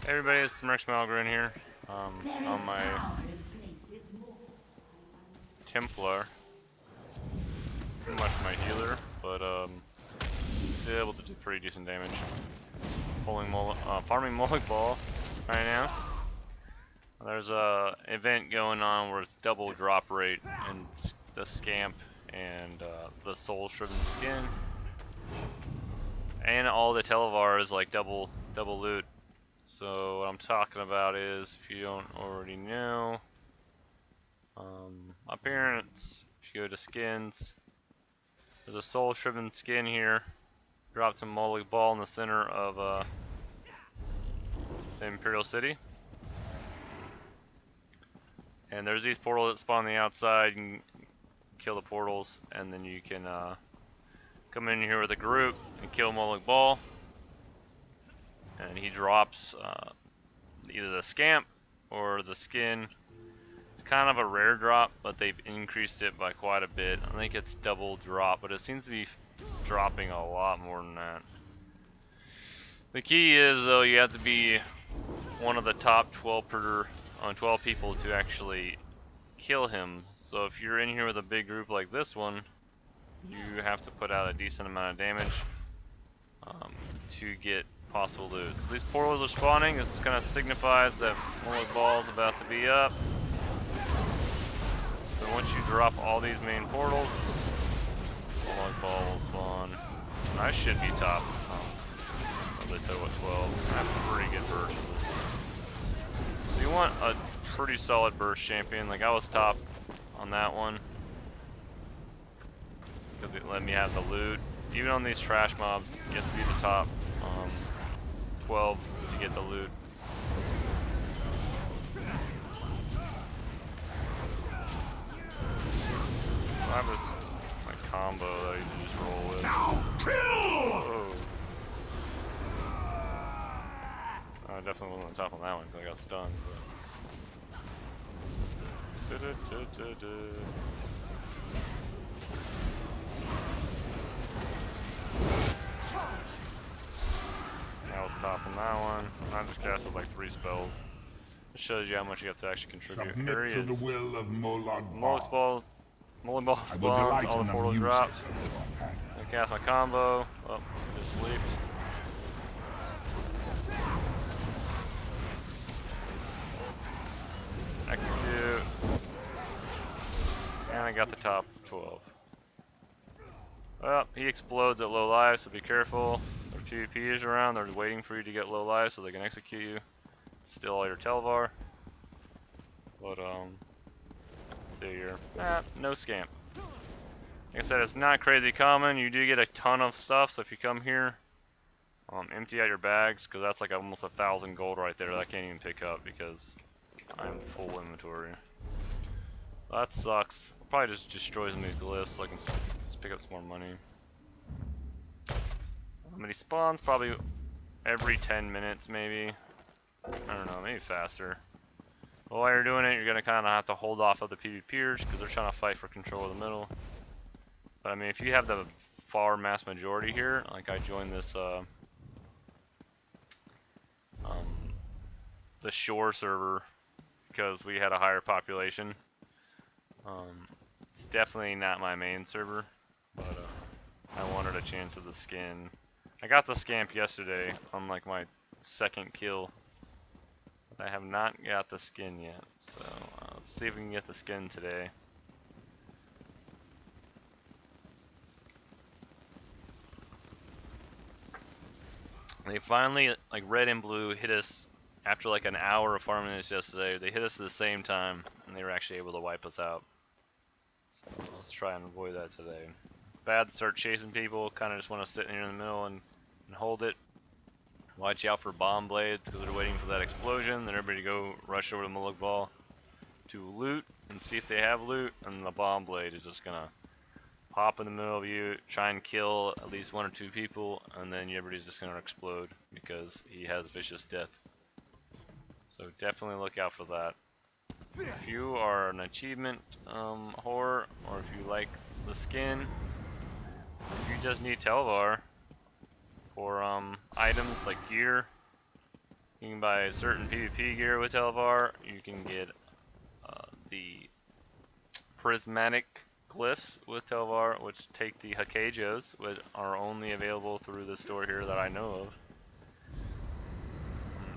Hey everybody, it's Smirksmilegrin here. On my Templar. Pretty much my healer, but still able to do pretty decent damage. Farming Molag Ball right now. There's a event going on where it's double drop rate in the Scamp and the Soul-Shriven skin. And all the Telvar is like double loot. So what I'm talking about is, if you don't already know, appearance, if you go to skins, there's a Soul-Shriven skin here. Dropped some Molag Ball in the center of the Imperial City. And there's these portals that spawn on the outside. You can kill the portals, and then you can come in here with a group and kill Molag Ball. And he drops either the Scamp or the skin. It's kind of a rare drop, but they've increased it by quite a bit. I think it's double drop, but it seems to be dropping a lot more than that. The key is, though, you have to be one of the top 12 people to actually kill him. So if you're in here with a big group like this one, you have to put out a decent amount of damage to get possible loot. So these portals are spawning. This kind of signifies that Molag Ball is about to be up. So once you drop all these main portals, Molag Ball will spawn. I should be top. They said what, 12. I have a pretty good burst. So you want a pretty solid burst champion. Like I was top on that one because it let me have the loot. Even on these trash mobs, you have to be the top 12 to get the loot. I have this like combo that I can just roll with. Whoa. I definitely wasn't on top on that one because I got stunned. I was top on that one. I just casted like 3 spells. It shows you how much you have to actually contribute. Submit Here he to is. the will of Molag Molag Ball. Ball spawns, all the portals dropped. I cast my combo. Oh, just leaped. Execute. And I got the top 12. Well, he explodes at low life, so be careful. There are PvPers around, they're waiting for you to get low life so they can execute you. Steal all your Telvar. But, let's see here. No Scamp. Like I said, it's not crazy common. You do get a ton of stuff, so if you come here, empty out your bags, because that's like almost 1,000 gold right there that I can't even pick up because I'm full inventory. That sucks. I'll probably just destroy some of these glyphs so I can just pick up some more money. He spawns probably every 10 minutes maybe. I don't know, maybe faster. But while you're doing it, you're gonna kind of have to hold off of the PvPers because they're trying to fight for control of the middle. But I mean, if you have the far mass majority here, like I joined this the shore server because we had a higher population. It's definitely not my main server, but I wanted a chance of the skin. I got the Scamp yesterday on like my 2nd kill. But I have not got the skin yet, so let's see if we can get the skin today. They finally, like red and blue, hit us after like an hour of farming this yesterday. They hit us at the same time, and they were actually able to wipe us out. So let's try and avoid that today. It's bad to start chasing people. Kind of just want to sit here in the middle and hold it. Watch out for bomb blades because they're waiting for that explosion. Then everybody go rush over to Molag Ball to loot and see if they have loot. And the bomb blade is just gonna pop in the middle of you, try and kill at least 1 or 2 people, and then everybody's just gonna explode because he has vicious death. So definitely look out for that. If you are an achievement whore, or if you like the skin, if you just need Telvar for items like gear, You can buy certain PvP gear with Telvar. You can get the prismatic glyphs with Telvar, which take the hakeijos, which are only available through the store here that I know of.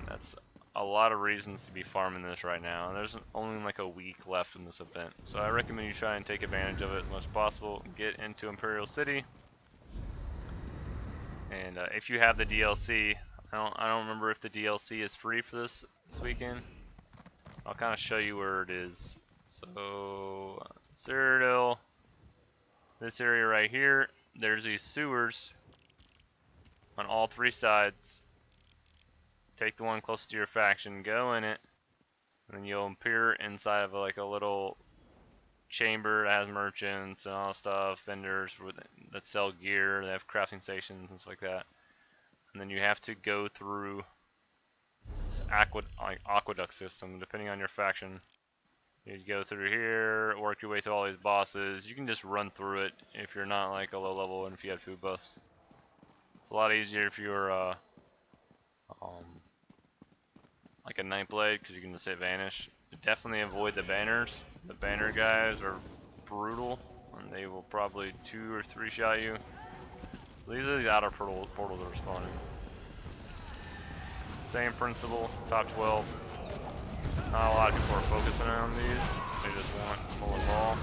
That's a lot of reasons to be farming this right now, and there's only like a week left in this event, so I recommend you try and take advantage of it as much as possible. Get into Imperial City, and if you have the DLC, I don't remember if the DLC is free for this weekend. I'll kind of show you where it is. So Cyrodiil, this area right here, there's these sewers on all 3 sides. Take the one close to your faction, go in it, and then you'll appear inside of like a little chamber that has merchants and all that stuff, vendors that sell gear, they have crafting stations and stuff like that. And then you have to go through this aqueduct system, depending on your faction. You go through here, work your way through all these bosses. You can just run through it if you're not like a low level and if you have food buffs. It's a lot easier if you're like a Nightblade, because you can just say vanish. Definitely avoid the banners. The banner guys are brutal, and they will probably 2 or 3 shot you. These are the outer portals that are spawning. Same principle, top 12. Not a lot of people are focusing on these. They just want Molag Bal.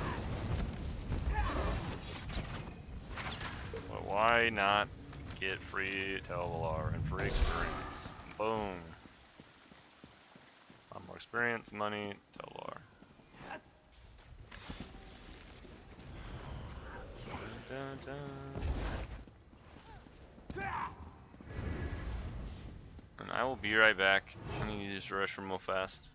But why not get free Telvar and free experience? Boom. More experience, money, Telvar. Dun, dun, dun. And I will be right back. I need to use the restroom real fast.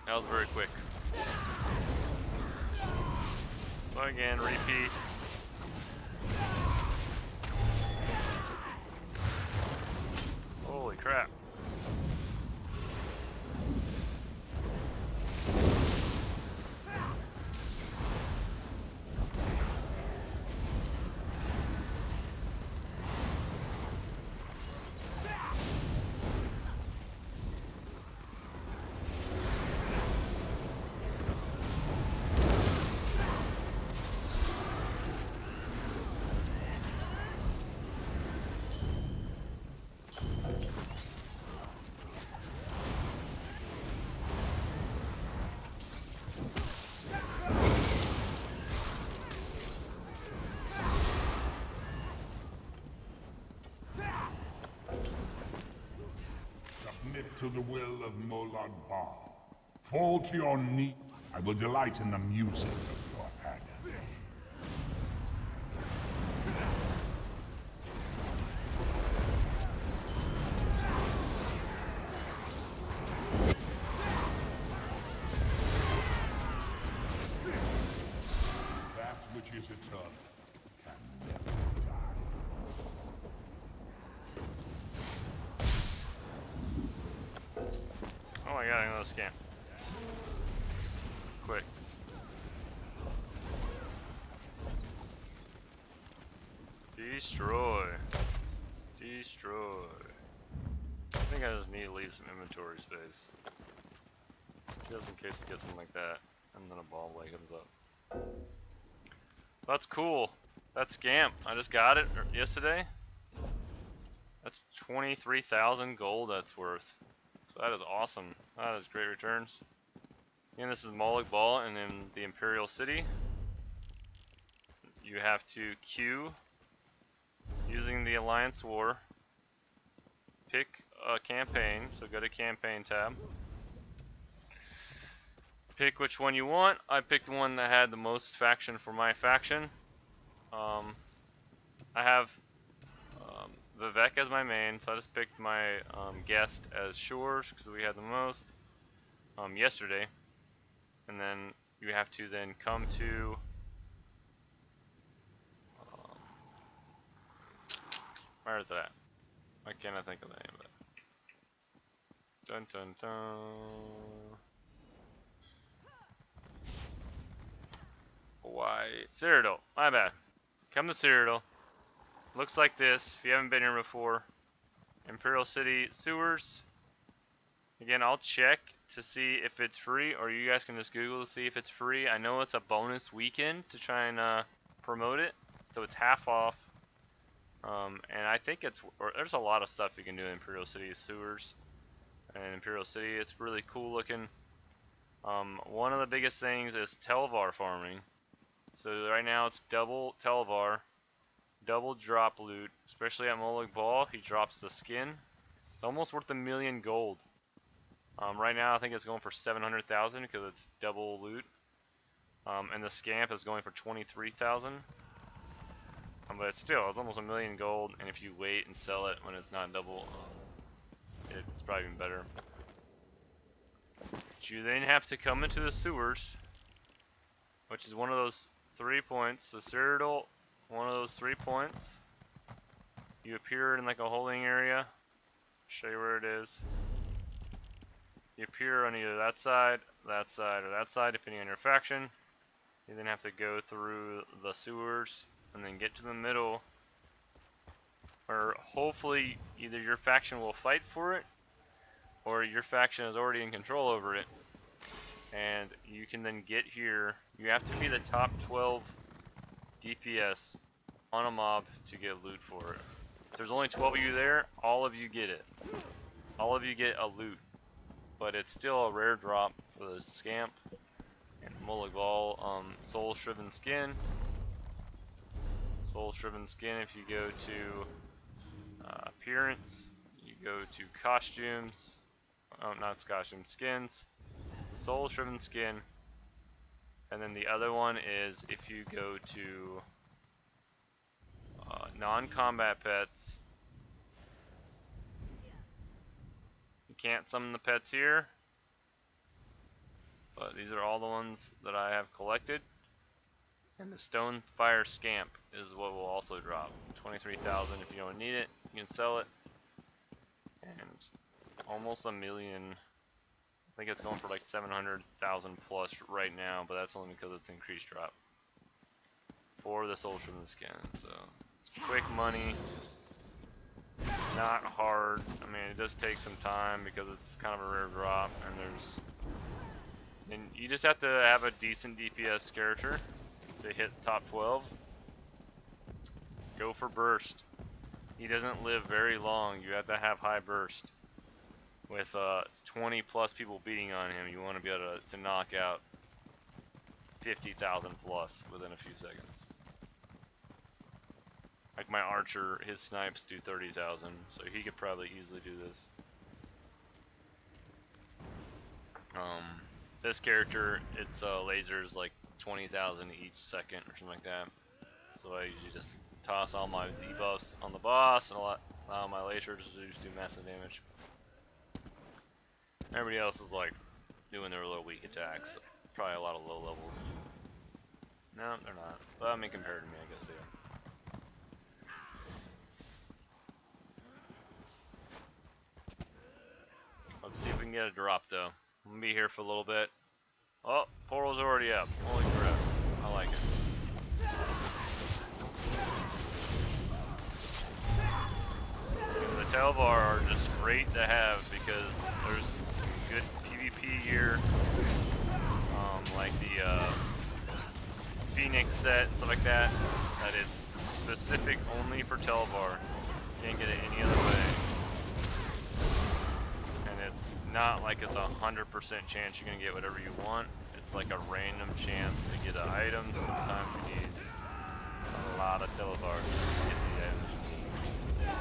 That was very quick. So again, repeat. Holy crap. To the will of Molag Bal. Fall to your knee. I will delight in the music of your agony. That which is eternal can never die. Oh my god, another Scamp. Quick. Destroy. Destroy. I think I just need to leave some inventory space. just in case it gets something like that, and then a ball blade comes up. That's cool. That's Scamp. I just got it yesterday. That's 23,000 gold that's worth. So that is awesome. That is great returns. And this is Molag Ball, and in the Imperial City, you have to queue using the Alliance War. Pick a campaign, so go to Campaign tab. Pick which one you want. I picked one that had the most faction for my faction. I have Vivek as my main, so I just picked my guest as Shores because we had the most yesterday. And then you have to then come to where is that? Why can't I think of the name of it? Dun dun dun. Why? Cyrodiil. My bad. Come to Cyrodiil. Looks like this if you haven't been here before. Imperial City sewers. Again, I'll check to see if it's free, or you guys can just Google to see if it's free. I know it's a bonus weekend to try and promote it, so it's half off. And I think there's a lot of stuff you can do in Imperial City sewers. And Imperial City, it's really cool looking. One of the biggest things is Telvar farming. So right now it's double Telvar, double drop loot, especially at Molag Ball. He drops the skin. It's almost worth 1 million gold. Right now I think it's going for 700,000 because it's double loot. And the Scamp is going for 23,000. But still, it's almost 1 million gold, and if you wait and sell it when it's not double, it's probably even better. But you then have to come into the sewers, which is one of those 3 points. So Cyrodiil, one of those 3 points. You appear in like a holding area. Show you where it is. You appear on either that side, or that side, depending on your faction. You then have to go through the sewers and then get to the middle, where hopefully either your faction will fight for it, or your faction is already in control over it. And you can then get here. You have to be the top 12 DPS on a mob to get loot for it. If there's only 12 of you there, all of you get it. All of you get a loot. But it's still a rare drop for the Scamp and Molag Ball. Soul-Shriven skin. Soul-Shriven skin, if you go to appearance, you go to costumes. Oh, not costumes, skins. Soul-Shriven skin. And then the other one is if you go to non-combat pets. You can't summon the pets here, but these are all the ones that I have collected. And the Stonefire Scamp is what will also drop. 23,000 if you don't need it, you can sell it. And almost 1 million. I think it's going for like 700,000 plus right now, but that's only because it's increased drop for the Soul-Shriven skin. So it's quick money, not hard. I mean, it does take some time because it's kind of a rare drop, and you just have to have a decent DPS character to hit top 12. Go for burst. He doesn't live very long. You have to have high burst. With 20 plus people beating on him, you want to be able to knock out 50,000 plus within a few seconds. Like my archer, his snipes do 30,000, so he could probably easily do this. This character, its lasers like 20,000 each second or something like that. So I usually just toss all my debuffs on the boss and allow my lasers to just do massive damage. Everybody else is like doing their little weak attacks. So probably a lot of low levels. No, they're not. But I mean, compared to me, I guess they are. Let's see if we can get a drop though. I'm gonna be here for a little bit. Oh, portal's already up. Holy crap. I like it. And the Telvar are just great to have because there's some good PvP here. Phoenix set, stuff like that, that it's specific only for Telvar. Can't get it any other way. And it's not like it's 100% chance you're gonna get whatever you want. It's like a random chance to get an item. Sometimes you need a lot of Telvar to get the items you need.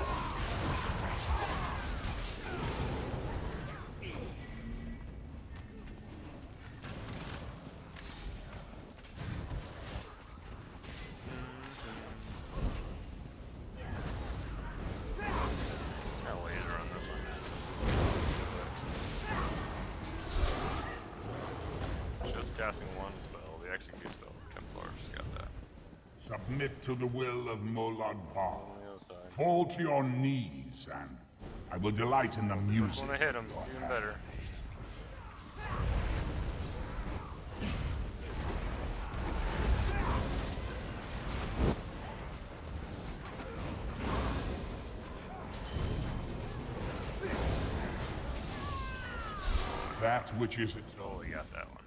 Casting one spell, the execute spell. Templar just got that. Submit to the will of Molag Bar. On the other side. Fall to your knees, and I will delight in the music. I want to hit him, even better. That which is it. Oh, we got that one.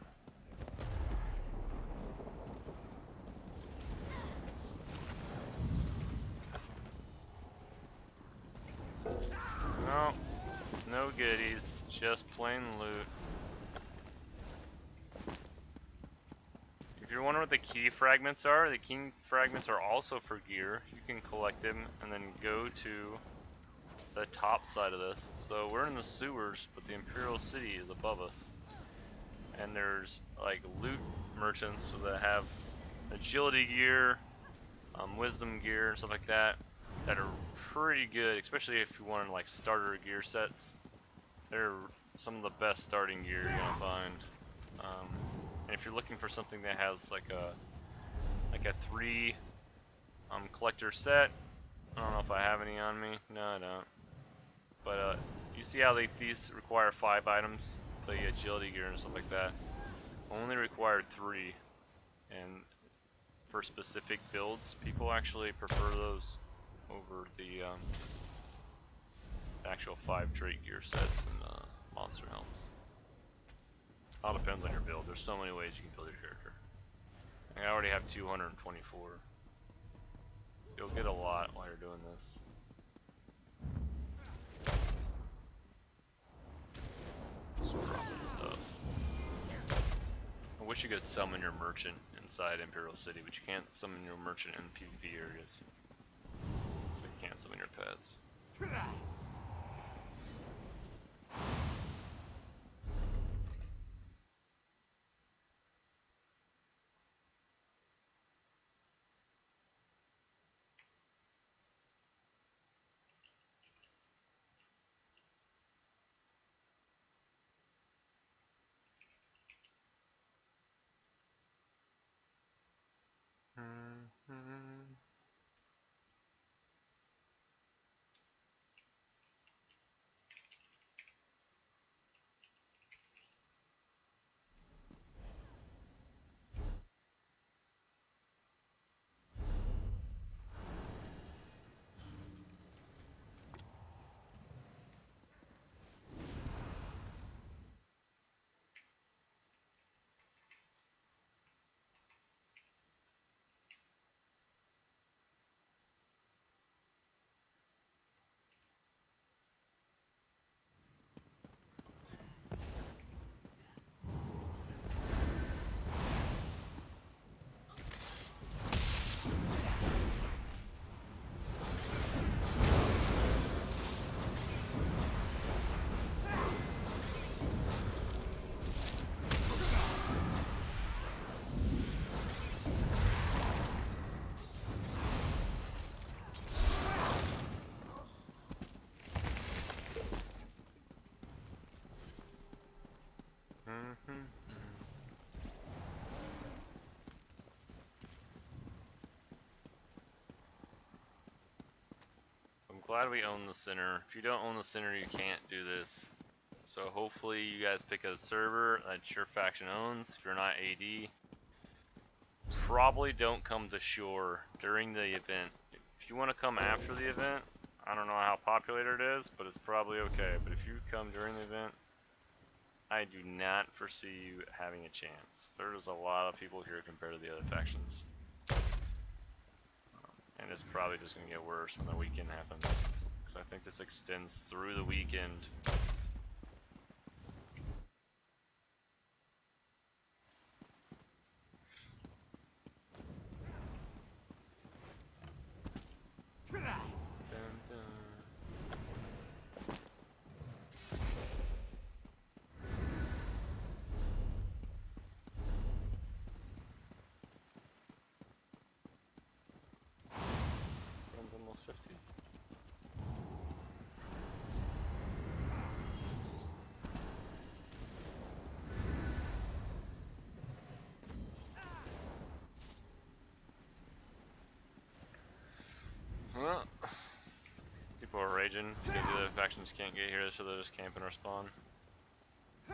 No, no goodies, just plain loot. If you're wondering what the key fragments are, the key fragments are also for gear. You can collect them and then go to the top side of this. So we're in the sewers, but the Imperial City is above us. And there's like loot merchants that have agility gear, wisdom gear, and stuff like that, that are pretty good, especially if you want like starter gear sets. They're some of the best starting gear you're gonna find. And if you're looking for something that has like a 3 collector set, I don't know if I have any on me. No, I don't. But you see how these require 5 items, the agility gear and stuff like that. Only required 3, and for specific builds, people actually prefer those over the actual 5 trait gear sets and monster helms. All depends on your build. There's so many ways you can build your character. I already have 224, so you'll get a lot while you're doing this. Stuff. I wish you could summon your merchant inside Imperial City, but you can't summon your merchant in PvP areas. So you can't summon your pets. So I'm glad we own the center. If you don't own the center, you can't do this. So hopefully you guys pick a server that your faction owns. If you're not AD, probably don't come to shore during the event. If you want to come after the event, I don't know how populated it is, but it's probably okay. But if you come during the event, I do not foresee you having a chance. There's a lot of people here compared to the other factions. And it's probably just going to get worse when the weekend happens. Because I think this extends through the weekend. Dun, dun. Runs almost 50. Well, people are raging because the other factions can't get here, so they're just camping our spawn. I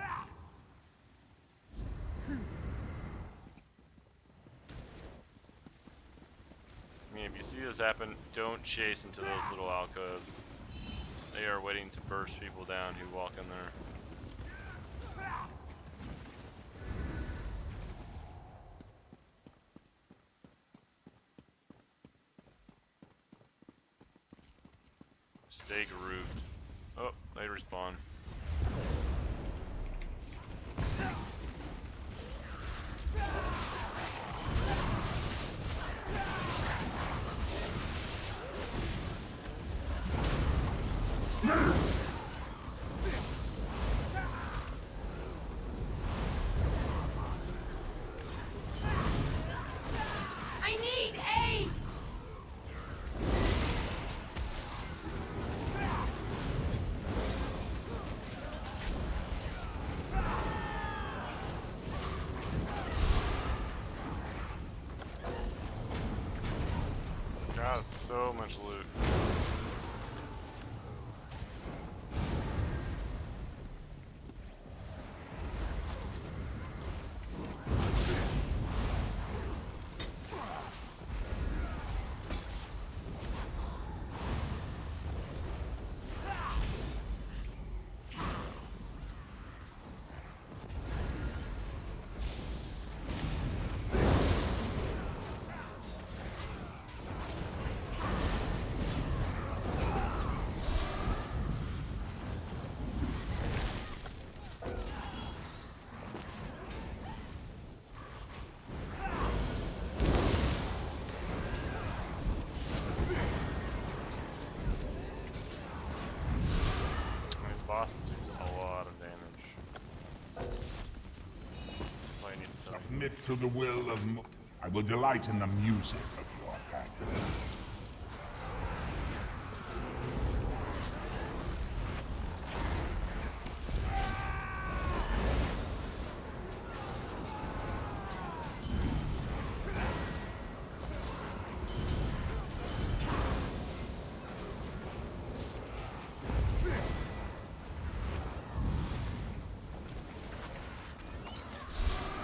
mean, if you see this happen, don't chase into those little alcoves. They are waiting to burst people down who walk in there. Stay grooved. Oh, they respawn. I need aid! God, so much loot. Boss does a lot of damage. All you need is some. Submit to the will of I will delight in the music of your agony.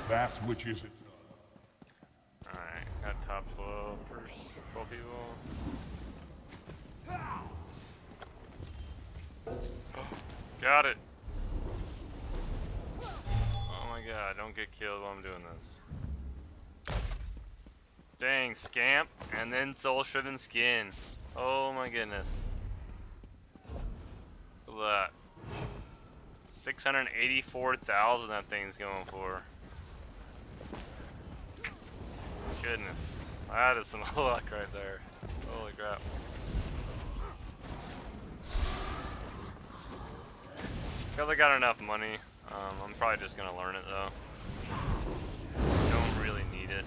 That which is it. Alright, got top 12 first, 12 people. Got it! Oh my god, don't get killed while I'm doing this. Dang, Scamp, and then Soul-Shriven skin. Oh my goodness. Look at that. 684,000 that thing's going for. Goodness, that is some luck right there. Holy crap. Because I got enough money, I'm probably just going to learn it though. Don't really need it.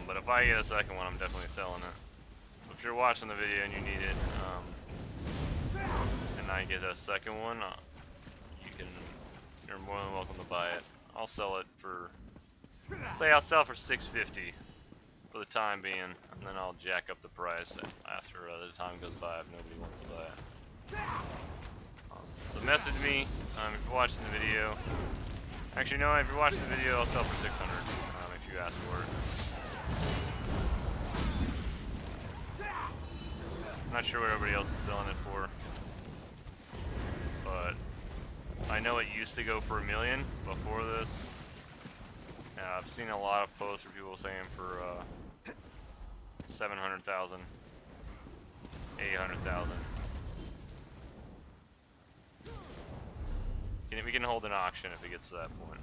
But if I get a second one, I'm definitely selling it. So if you're watching the video and you need it, and I get a second one, you're more than welcome to buy it. I'll sell it for, say I'll sell for $650 for the time being, and then I'll jack up the price after the time goes by if nobody wants to buy it. So message me if you're watching the video. Actually, no, if you're watching the video, I'll sell for $600 if you ask for it. I'm not sure what everybody else is selling it for, but I know it used to go for 1 million before this. I've seen a lot of posts where people saying for 700,000, 800,000. We can hold an auction if it gets to that point.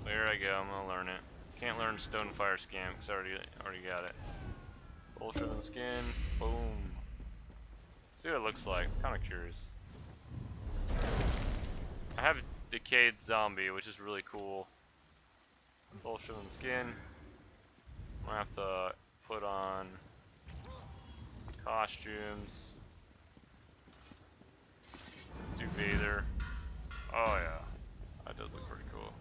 There I go. I'm gonna learn it. Can't learn Stonefire Scamp because I already got it. Soul-Shriven skin. Boom. See what it looks like. Kind of curious. I have a decayed zombie, which is really cool. Soul-Shriven skin. I'm gonna have to put on costumes. Let's do Bather. Oh yeah, that does look pretty cool.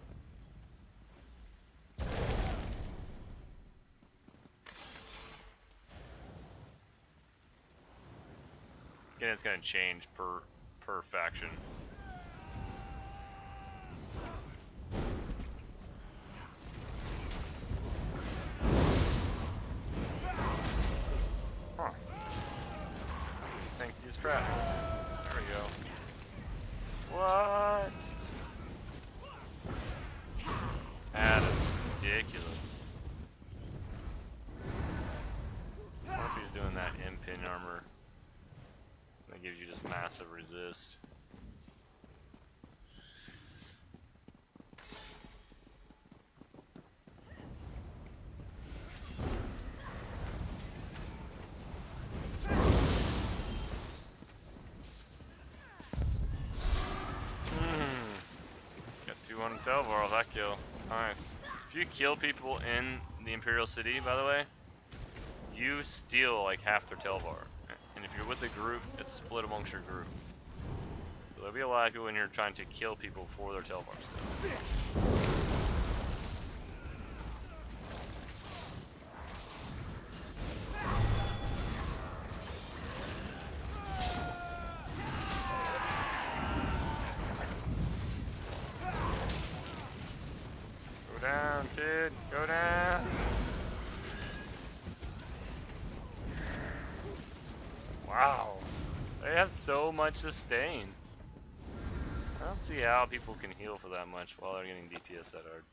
Again, it's gonna change per faction. Huh. These tank use crap. There we go. What? That is ridiculous. What if he's doing that impin armor? That gives you just massive resist. Got 200 Telvar with that kill. Nice. If you kill people in the Imperial City, by the way, you steal like half their Telvar. And if you're with a group, it's split amongst your group. So there'll be a lot of people in here trying to kill people for their Telvar still. Go down, kid. Go down. Wow. They have so much sustain. I don't see how people can heal for that much while they're getting DPS that hard.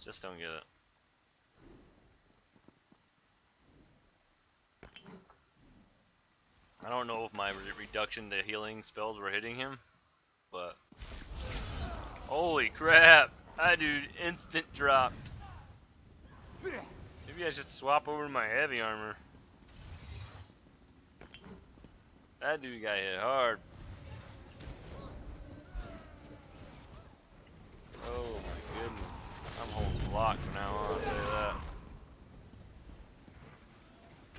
Just don't get it. I don't know if my reduction to healing spells were hitting him, but holy crap! That dude instant dropped. Maybe I should swap over to my heavy armor. That dude got hit hard. Oh my goodness. I'm holding block from now on, I'll tell you that.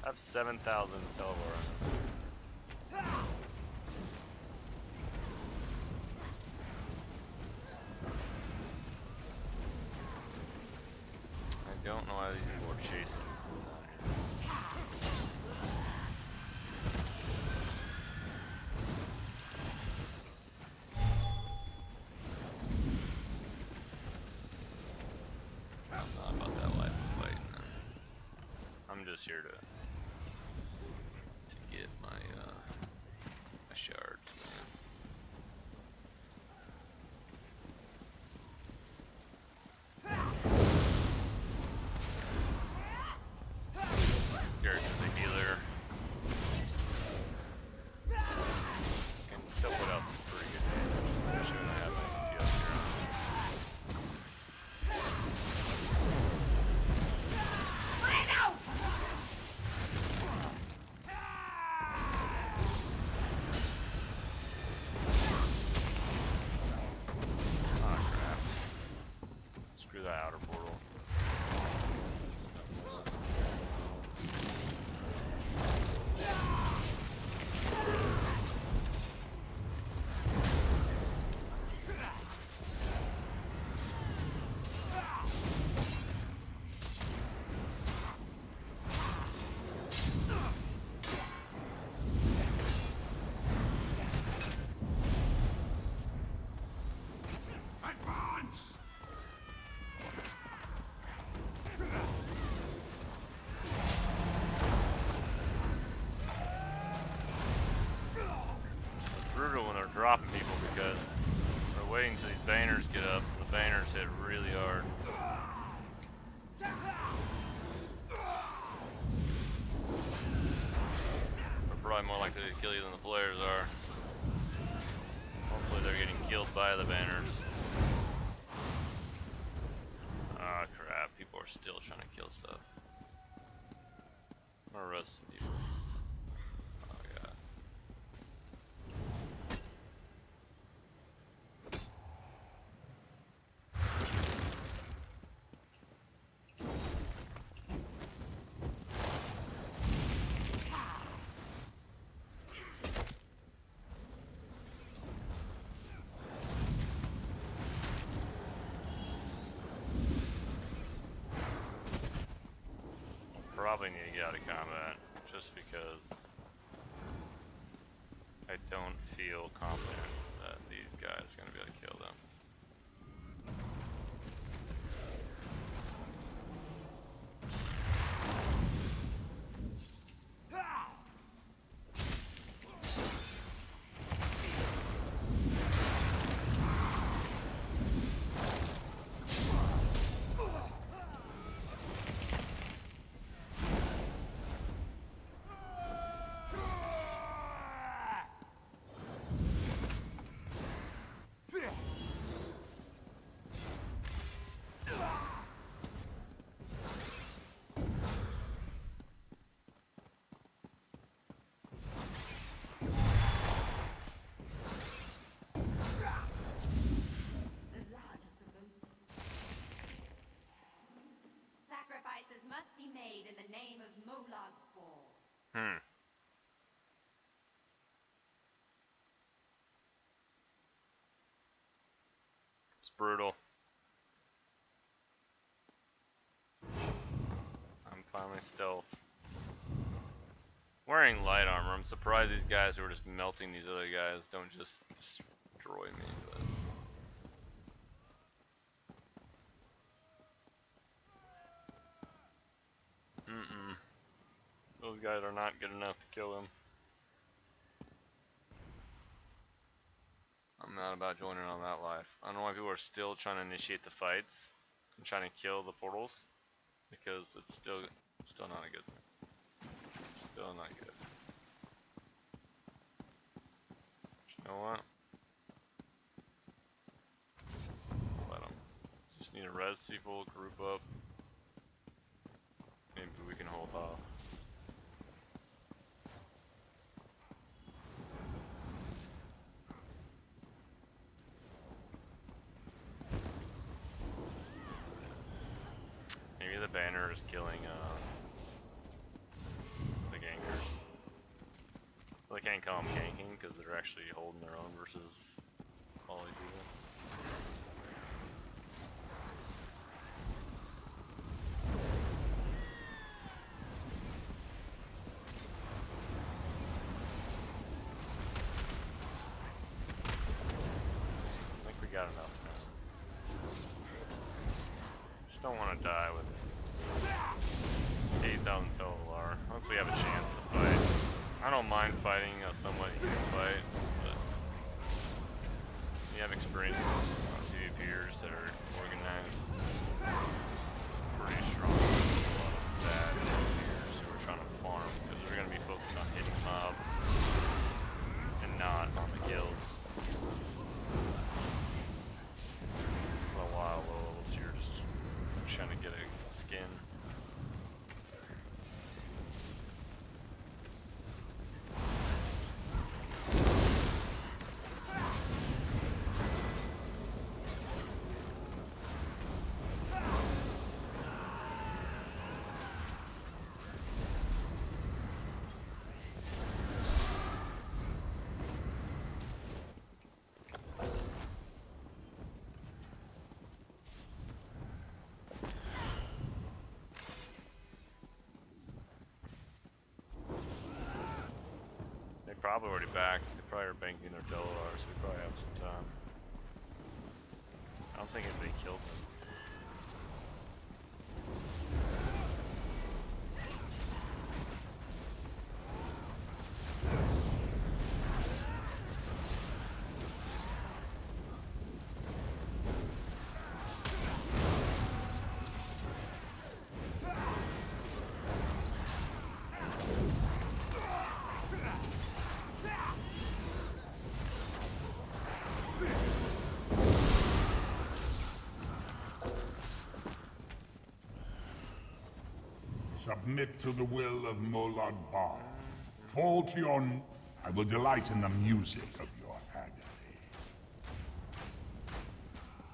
I have 7,000 Telvar. I don't know why these people are chasing. Not about that life of fighting them. I'm just here to get my my shards, man. Garrett is a healer. Can still put out some pretty good damage. I'm sure I have my DPS here. waiting until these banners get up. The banners hit really hard. They're probably more likely to kill you than the players are. Hopefully they're getting killed by the banners. Ah, crap. People are still trying to kill stuff. I'm gonna arrest some people. Oh, God. Probably need to get out of combat, just because I don't feel confident that these guys are going to be able to kill them. Sacrifices must be made in the name of Molag. It's brutal. I'm finally stealth. Wearing light armor. I'm surprised these guys who are just melting these other guys don't just destroy me, but those guys are not good enough to kill him. I'm not about joining on that life. I don't know why people are still trying to initiate the fights and trying to kill the portals, because it's still not good. Still not good. You know what? Let them. Just need to res people, group up. Maybe we can hold off. Maybe the banner is killing the gankers. Well, I can't call them ganking because they're actually holding their own versus all these evil. I think we got enough now. Just don't want to die with 8,000 Telvar, unless we have a chance to fight. I don't mind fighting someone you can fight, but you have experience on PvPers that are organized. It's pretty strong. There's a lot of bad PvPers who are trying to farm because we're going to be focused on hitting mobs and not on the kills. For a while, low levels here, just trying to get a skin. Probably already back. They probably are banking their Telvar, so we probably have some time. I don't think anybody killed them. Submit to the will of Molag Bal. Fall to your I will delight in the music of your agony.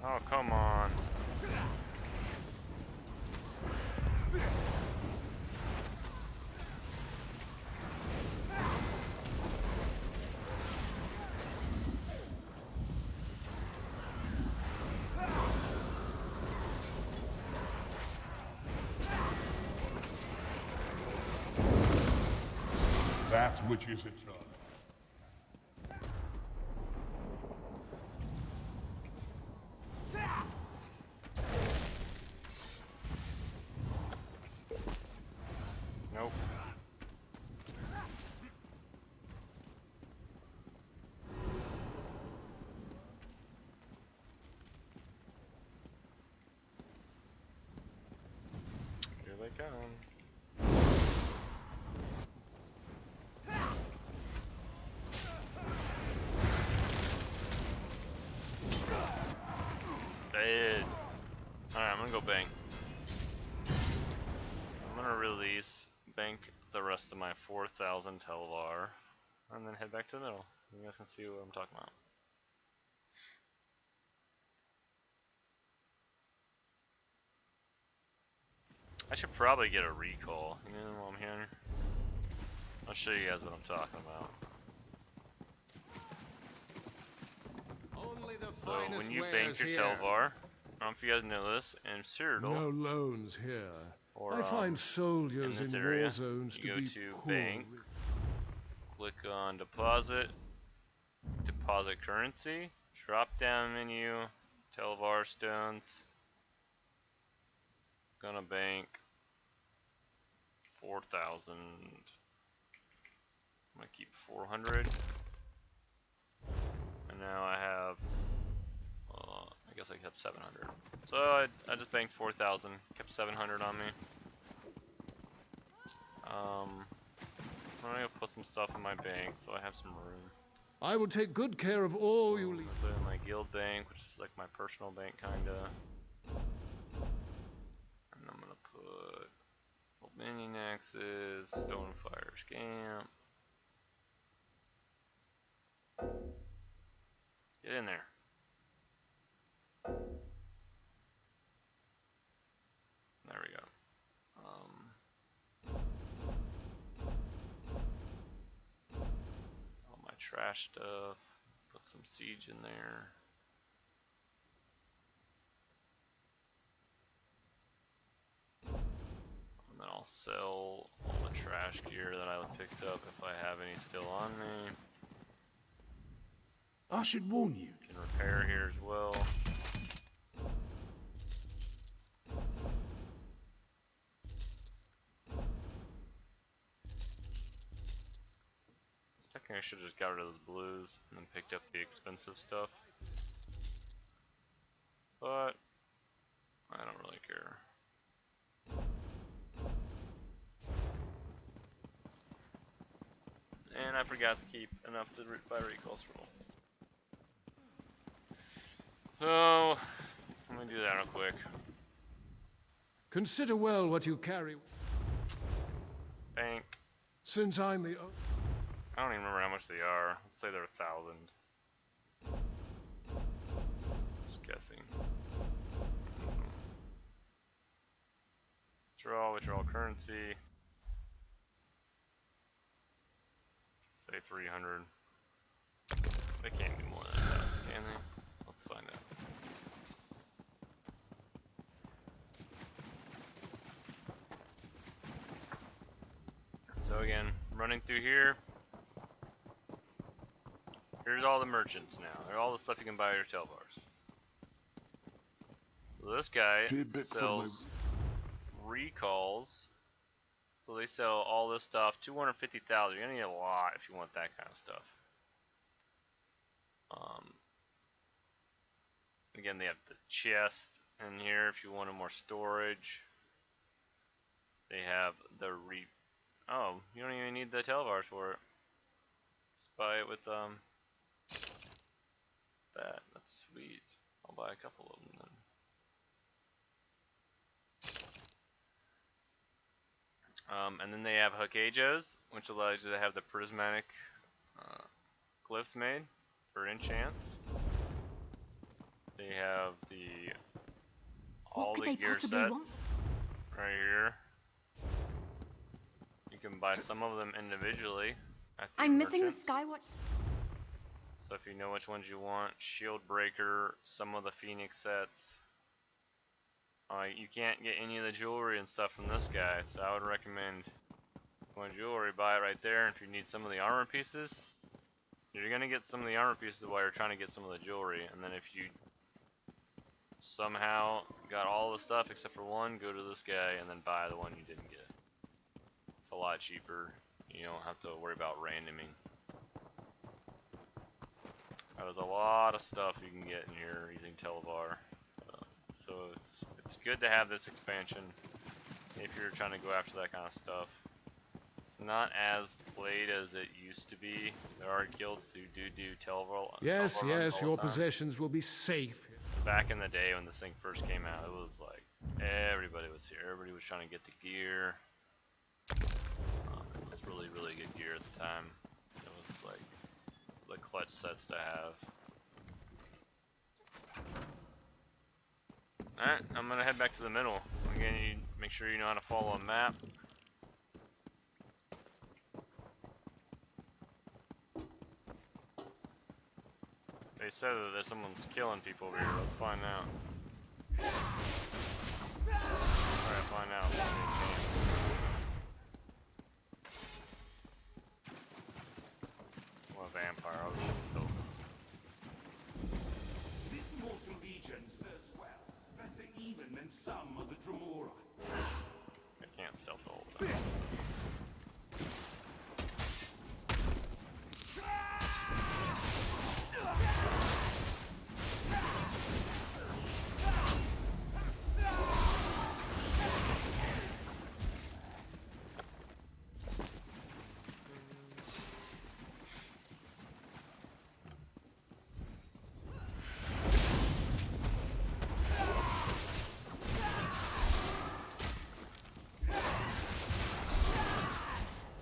Oh, come on. That which is eternal. Nope. Here they come. Dead. Alright, I'm gonna go bank. I'm gonna release, bank the rest of my 4,000 Telvar, and then head back to the middle. You guys can see what I'm talking about. I should probably get a recall, you know, while I'm here. I'll show you guys what I'm talking about. Only the So finest when you wares bank your here. Telvar, I don't know if you guys know this, in Cyrodiil, No loans here. or I find soldiers in this in area, war zones you to go be to poor. bank, click on deposit, deposit currency, drop down menu, Telvar stones, gonna bank 4,000, I'm gonna keep 400, and now I have, I guess I kept 700, so I just banked 4,000, kept 700 on me. I'm gonna put some stuff in my bank so I have some room. I will take good care of all you leave. Put in my guild bank, which is like my personal bank kinda. And I'm gonna put minion axes, stonefire scamp. Get in there. There we go. All my trash stuff. Put some siege in there. And then I'll sell all the trash gear that I picked up if I have any still on me. I should warn you. Can repair here as well. I should have just got rid of those blues and then picked up the expensive stuff. But I don't really care. And I forgot to keep enough to buy recalls roll. So let me do that real quick. Consider well what you carry. Bank. Since I'm the I don't even remember how much they are. Let's say they're 1,000. Just guessing. Withdraw currency. Say 300. They can't be more than that, can they? Let's find out. So again, running through here. Here's all the merchants now. They're all the stuff you can buy at your Telvars. So this guy sells recalls. So they sell all this stuff, 250,000. You're gonna need a lot if you want that kind of stuff. Again, they have the chests in here if you wanted more storage. They have the oh, you don't even need the Telvars for it. Just buy it with that. That's sweet. I'll buy a couple of them then. And then they have hakeijos, which allows you to have the prismatic glyphs made for enchants. They have all could the they gear possibly sets want? right here. You can buy some of them individually at the I'm missing the merchants. Skywatch. So if you know which ones you want, Shield Breaker, some of the Phoenix sets. You can't get any of the jewelry and stuff from this guy, so I would recommend going jewelry, buy it right there. If you need some of the armor pieces, you're gonna get some of the armor pieces while you're trying to get some of the jewelry. And then if you somehow got all the stuff except for one, go to this guy and then buy the one you didn't get. It's a lot cheaper. You don't have to worry about randoming. There's a lot of stuff you can get in here using Telvar. So it's good to have this expansion if you're trying to go after that kind of stuff. It's not as played as it used to be. There are guilds who do Telvar. Yes, Telvar runs yes, all your the time. possessions will be safe. Back in the day when this thing first came out, it was like everybody was here. Everybody was trying to get the gear. It was really, really good gear at the time. It was like the clutch sets to have. Alright, I'm gonna head back to the middle. Again, you make sure you know how to follow a map. They said that someone's killing people over here. Let's find out. Alright, find out. Well, a vampire. I was still. This mortal legion serves well, better even than some of the Dremora. I can't stealth the whole time.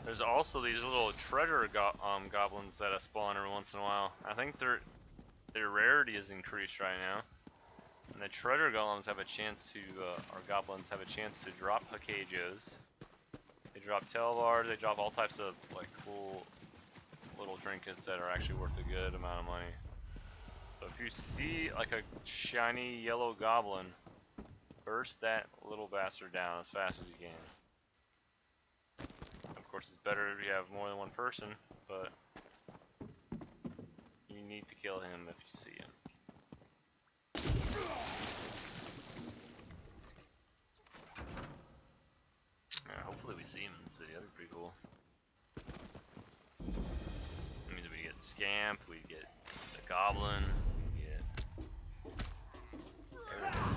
There's also these little treasure goblins that spawn every once in a while. I think their rarity is increased right now. And the treasure golems have a chance to, or goblins have a chance to drop hakeijos. They drop Telvar, they drop all types of like cool little trinkets that are actually worth a good amount of money. So if you see like a shiny yellow goblin, burst that little bastard down as fast as you can. Of course, it's better if you have more than one person, but you need to kill him if you see him. Hopefully we see him in this video, that'd be pretty cool. That means we get Scamp, we get the Goblin, we get everything.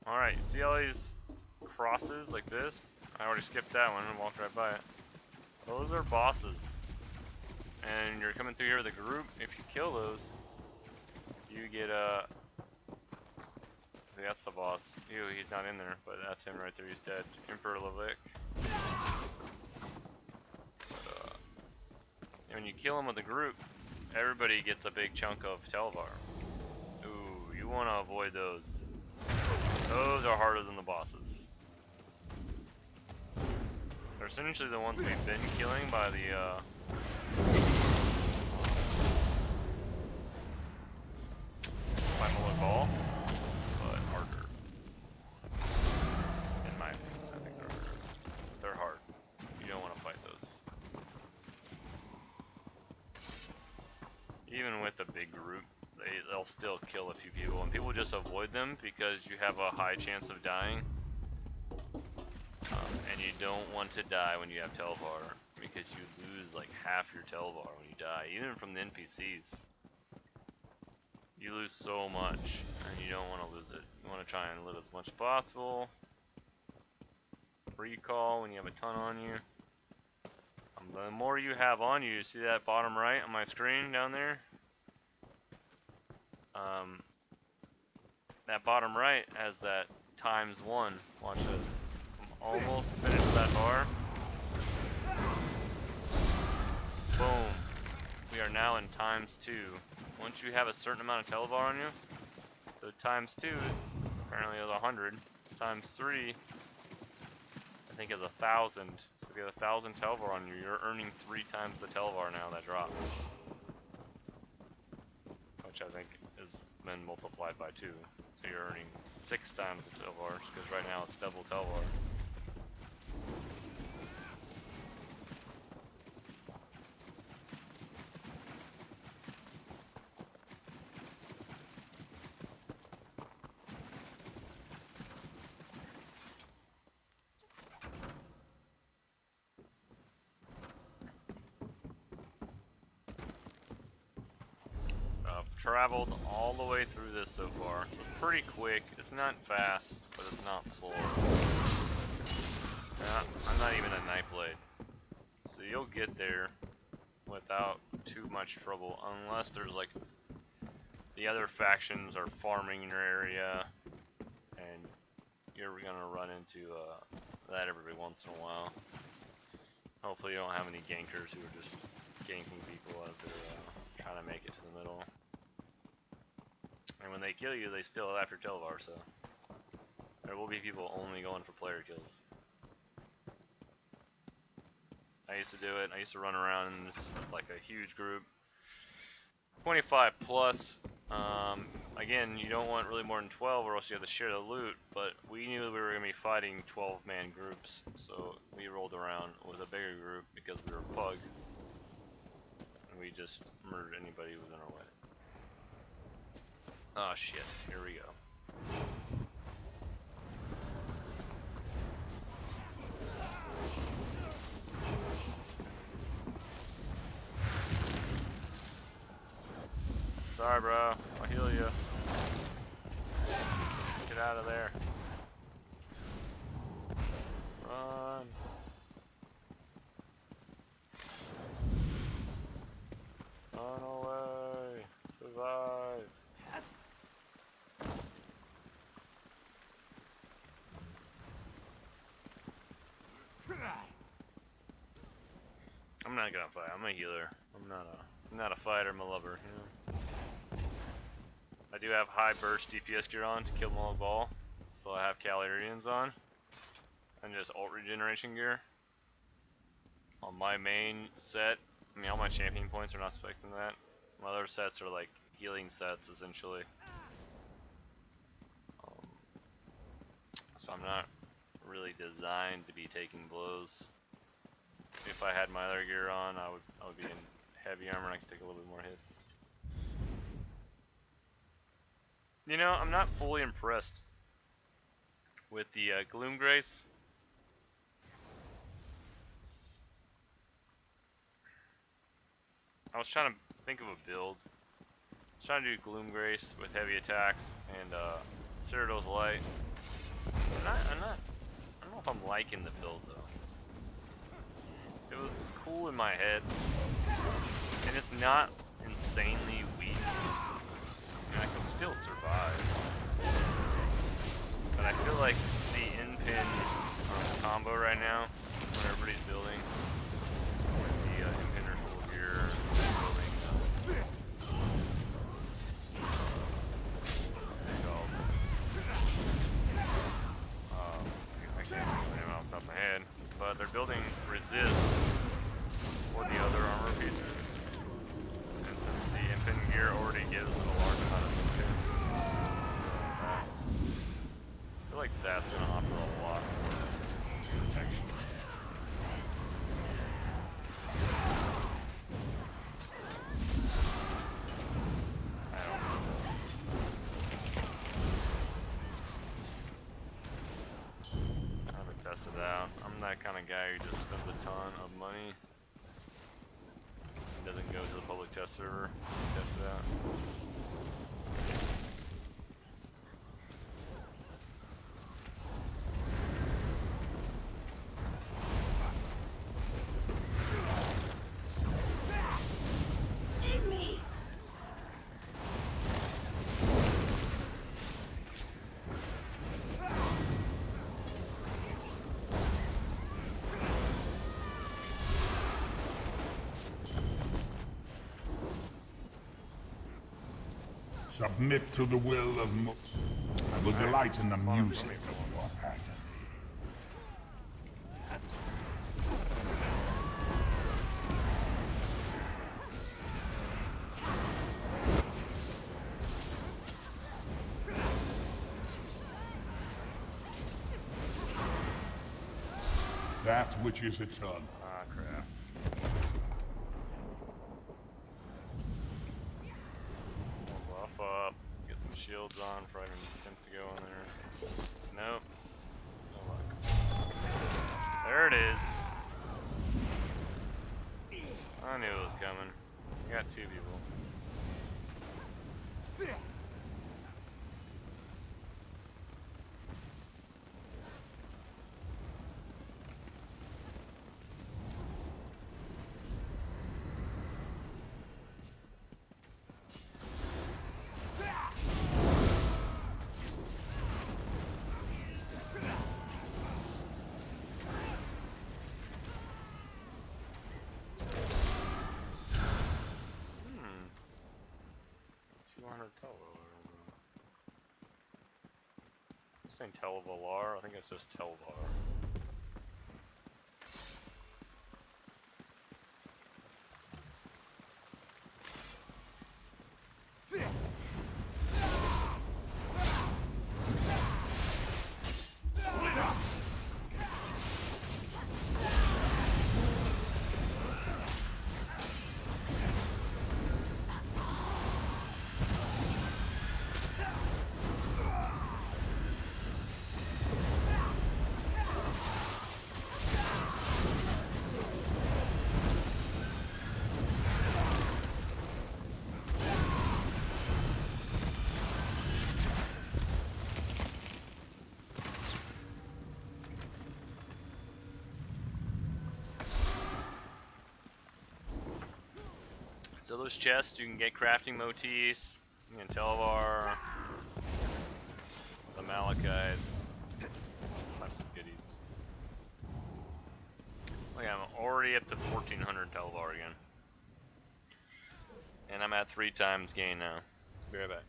Alright, you see all these crosses like this? I already skipped that one and walked right by it. Those are bosses. And you're coming through here with a group. If you kill those, you get a... that's the boss. Ew, he's not in there, but that's him right there. He's dead. Emperor Levick. But, when you kill him with a group, everybody gets a big chunk of Telvar. Ooh, you want to avoid those. Those are harder than the bosses. They're essentially the ones we've been killing by the by Molag Ball, but harder. In my opinion, I think they're harder. They're hard. You don't want to fight those. Even with a big group, they'll still kill a few people, and people just avoid them because you have a high chance of dying. And you don't want to die when you have Telvar, because you lose like half your Telvar when you die, even from the NPCs. You lose so much, and you don't want to lose it. You want to try and live as much as possible. Recall when you have a ton on you. The more you have on you, see that bottom right on my screen down there? that bottom right has that ×1. Watch this. I'm almost finished with that bar. Boom. We are now in ×2. Once you have a certain amount of Telvar on you, so ×2 apparently is 100, ×3 I think is 1,000. So if you have 1,000 Telvar on you, you're earning 3 times the Telvar now that drop. Which I think has been multiplied by 2. So you're earning 6 times the Telvar, because right now it's double Telvar. Traveled all the way through this so far. So it's pretty quick. It's not fast, but it's not slow. I'm not even a knife blade. So you'll get there without too much trouble, unless there's like the other factions are farming in your area, and you're gonna run into that every once in a while. Hopefully you don't have any gankers who are just ganking people as they're trying to make it to the middle. And when they kill you, they still have your Telvar, so there will be people only going for player kills. I used to do it. I used to run around in this, like a huge group, 25 plus. Again, you don't want really more than 12, or else you have to share the loot. But we knew we were going to be fighting 12-man groups, so we rolled around with a bigger group because we were pug, and we just murdered anybody who was in our way. Oh shit, here we go. Sorry bro, I'll heal you. Get out of there. Run. Run away. Survive. I'm not gonna fight. I'm a healer. I'm not a fighter. I'm a lover. You know. I do have high burst DPS gear on to kill Molag Ball, so I have Calarians on, and just ult regeneration gear. On my main set, I mean all my champion points are not expecting that. My other sets are like healing sets essentially. So I'm not really designed to be taking blows. If I had my other gear on, I would be in heavy armor and I could take a little bit more hits. You know, I'm not fully impressed with the Gloom Grace. I was trying to think of a build. I was trying to do Gloom Grace with heavy attacks and Citadel's Light. I don't know if I'm liking the build though. It was cool in my head, and it's not insanely weak. I mean, I can still survive, but I feel like the in-pin combo right now, when everybody's building, the in-pinners full gear, building I can't think of the name off the top of my head, but they're building resist for the other armor pieces, and since the in-pin gear already gives a large amount of in-pin, I feel like that's going to offer a lot more protection. I don't know. I haven't tested it out. I'm that kind of guy who just spends a ton of money and doesn't go to the public test server to test it out. Submit to the will of I will delight in the music of your agony. That which is eternal. Ah, crap. Buff up. Get some shields on before I even attempt to go in there. Nope. No luck. There it is. I knew it was coming. I got two people. I'm saying Telvar. I think it's just Telvar. So those chests, you can get crafting motifs, you can Telvar, the Malachites, types of goodies. Look, I'm already up to 1400 Telvar again. And I'm at 3 times gain now. Be right back.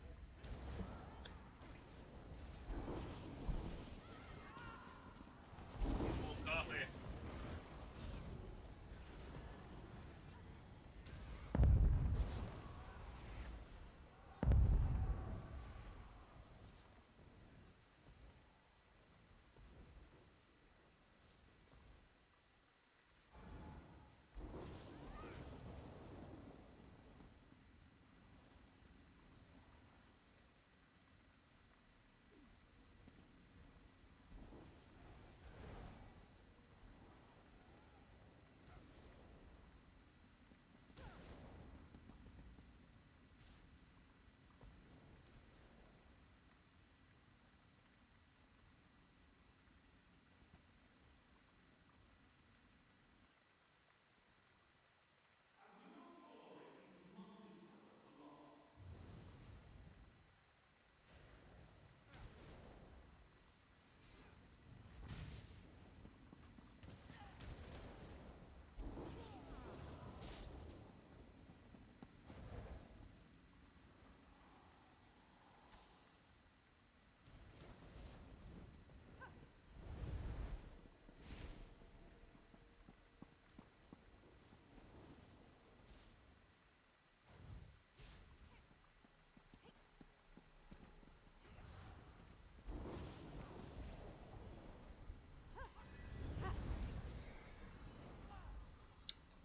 Coffee.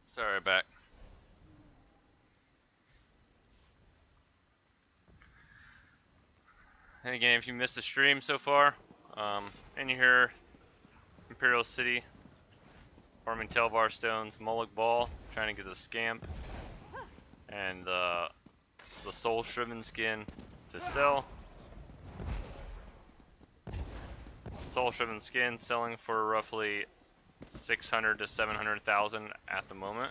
Sorry, back. And again, if you missed the stream so far, and you're here, Imperial City, farming Telvar stones, Molag Ball, trying to get the Scamp, and the Soul-Shriven skin to sell. Soul-Shriven skin selling for roughly 600 to 700,000 at the moment,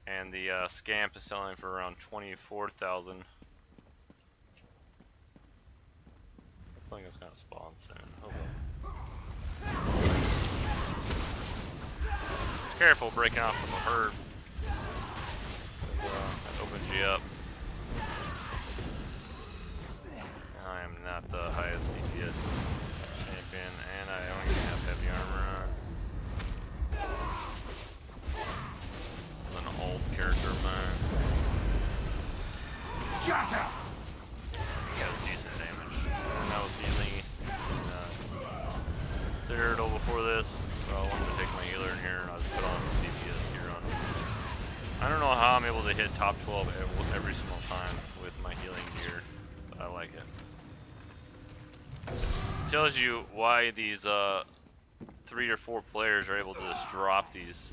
and the Scamp is selling for around 24,000. I think it's gonna spawn soon. Hold on. Just careful breaking off from the herd. That opens you up. not the highest DPS champion, and I only have heavy armor on. This is an old character of mine. He has decent damage. And I was healing Cyrodiil before this, so I wanted to take my healer in here and I'll just put all the DPS gear on. I don't know how I'm able to hit top 12 every single time with my healing gear, but I like it. It tells you why these 3 or 4 players are able to just drop these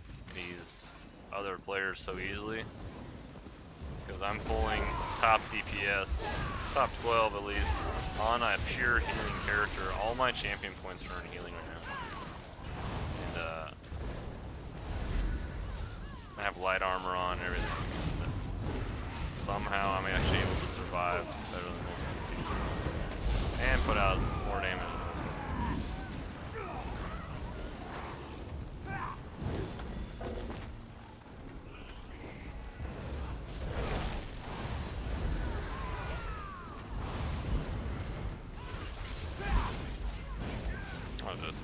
other players so easily. It's because I'm pulling top DPS, top 12 at least, on a pure healing character. All my champion points are in healing right now. And I have light armor on and everything. But somehow I'm actually able to survive better than most people. And put out more damage.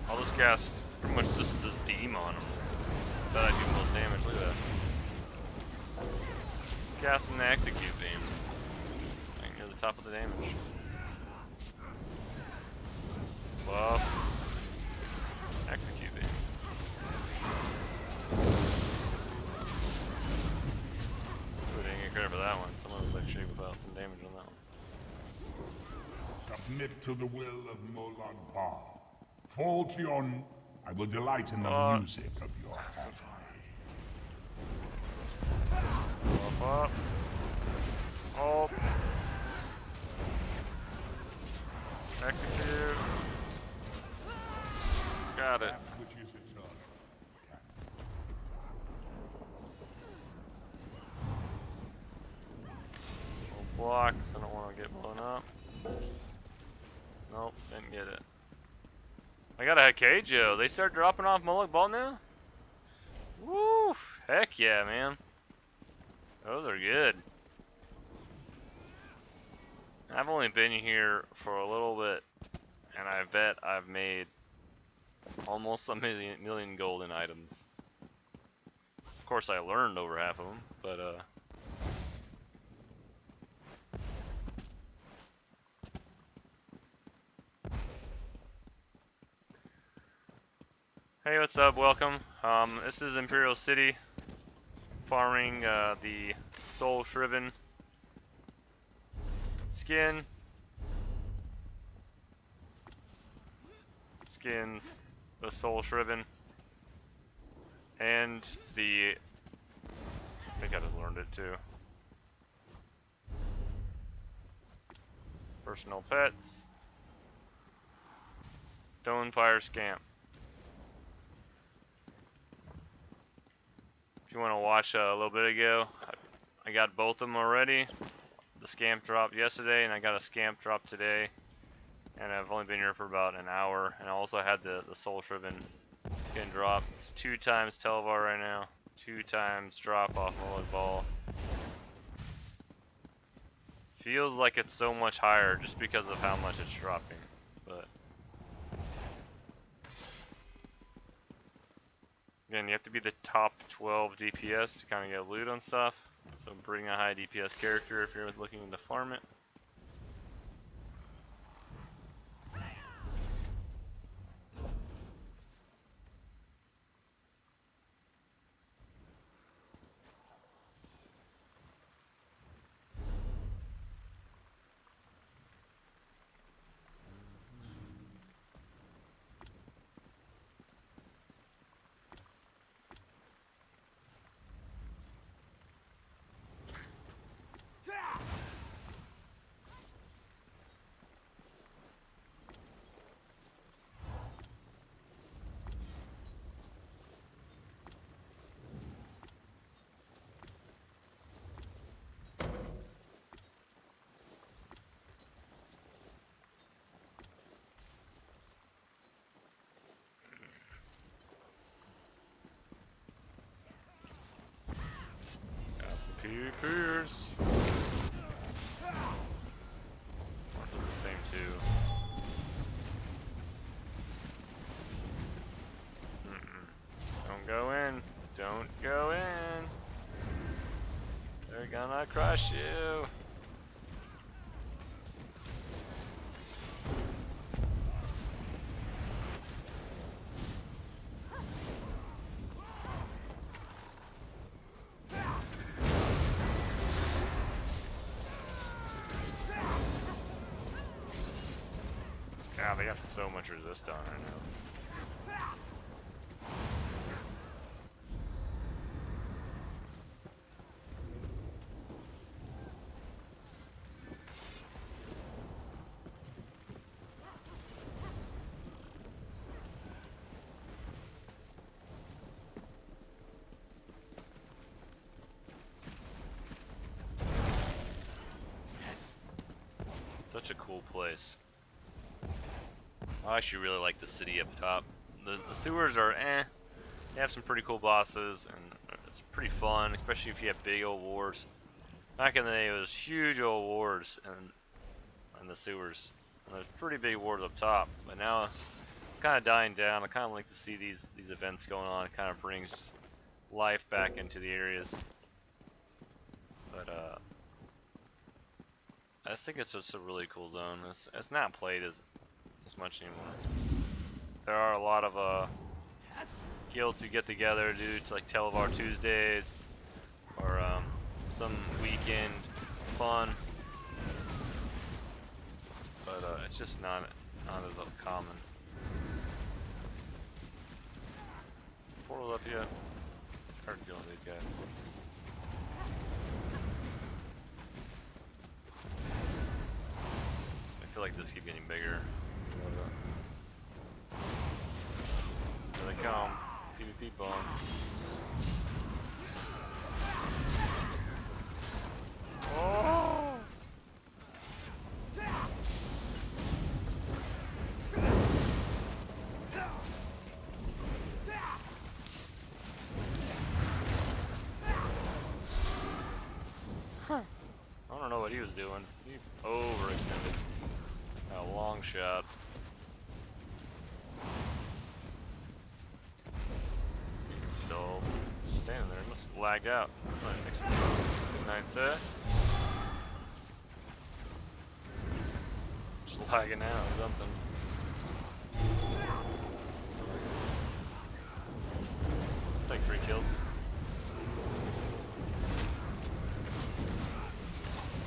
I'll just cast pretty much just this beam on him. That I do most damage. Look at that. Casting the execute beam. Right near the top of the damage. Buff. Execute beam. Ooh, didn't get credit for that one. Someone was actually without some damage on that one. Submit to the will of Molag Bal. Fall to your... I will delight in the music of your agony. Up. Ult. Execute. Got it. Which is eternal. Blocks, I don't want to get blown up. Nope, didn't get it. I got a hakeijo. They start dropping off Molag Bal now? Woo! Heck yeah, man. Those are good. I've only been here for a little bit, and I bet I've made almost a million golden items. Of course, I learned over half of them, but hey, what's up? Welcome. This is Imperial City, farming the Soul-Shriven skin. Skins the Soul-Shriven and the... I think I just learned it too. Personal pets. Stonefire Scamp. If you want to watch a little bit ago, I got both of them already. The Scamp dropped yesterday, and I got a Scamp drop today. And I've only been here for about an hour. And I also had the Soul-Shriven skin drop. It's 2 times Telvar right now. 2 times drop off Molag Bal. Feels like it's so much higher just because of how much it's dropping. But again, you have to be the top 12 DPS to kind of get loot on stuff. So bring a high DPS character if you're looking to farm it. Keepers. What does the same too? go in. Don't go in. They're gonna crush you. God, they have so much resist on right now. Such a cool place. I actually really like the city up top. The sewers are eh. They have some pretty cool bosses, and it's pretty fun, especially if you have big old wars. Back in the day, it was huge old wars in the sewers. And there's pretty big wars up top, but now it's kind of dying down. I kind of like to see these events going on. It kind of brings life back into the areas. But I just think it's just a really cool zone. It's not played as much anymore. There are a lot of guilds who get together, do like Telvar Tuesdays or some weekend fun, but it's just not as common. Is the portal up yet? Hard dealing with these guys. I feel like this keeps getting bigger. Here they come. PvP bombs. Oh! Huh. I don't know what he was doing. He overextended. A long shot. He's still standing there. He must have lagged out. Good night, sir. Just lagging out or something. Take 3 kills.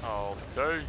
Oh, dude.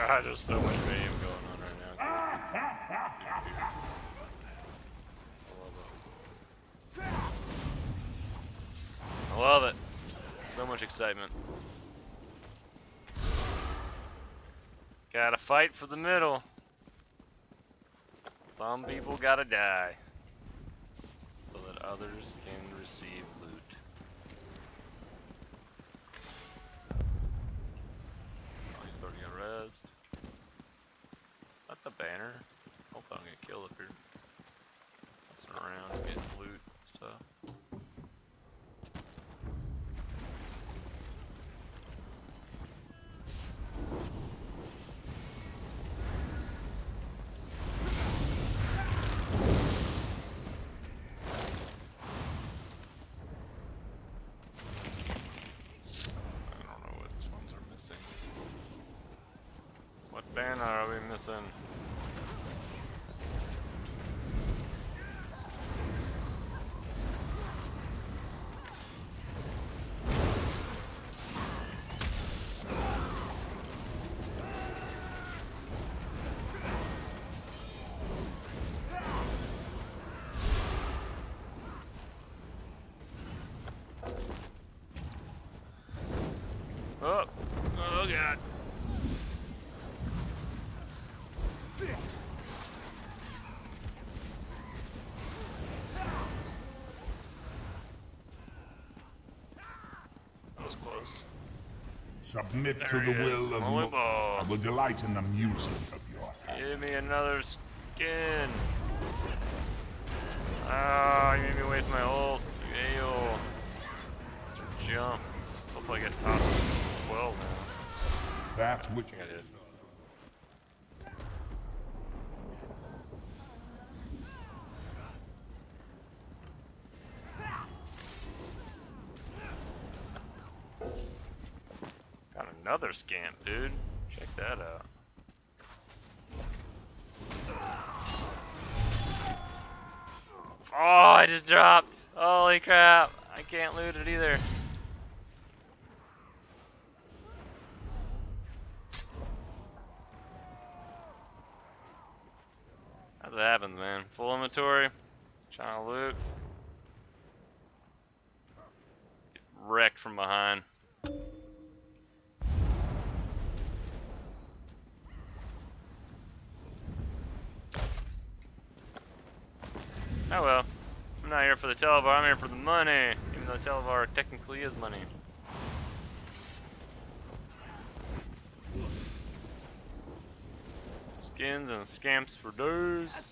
God, there's so much mayhem going on right now. I love it. So much excitement. Gotta fight for the middle. Some people gotta die so that others can receive loot. Oh, he's already got rezzed. Not the banner. Hope I don't get killed up here. Messing around, getting loot stuff. Banner are we missing? God. That was close. Submit There to he the is. will of Molag Ball. I will delight in the music of your hand. Give me another skin. Ah, you made me waste my ult. Hakeijo. Jump. Hopefully I get top 12 now. That which I think I did. Got another scamp, dude. Check that out. Oh, I just dropped. Holy crap. I can't loot it either. That's what happens, man. Full inventory. Trying to loot. Get wrecked from behind. Oh well. I'm not here for the Telvar, I'm here for the money. Even though Telvar technically is money. Skins and scamps for days.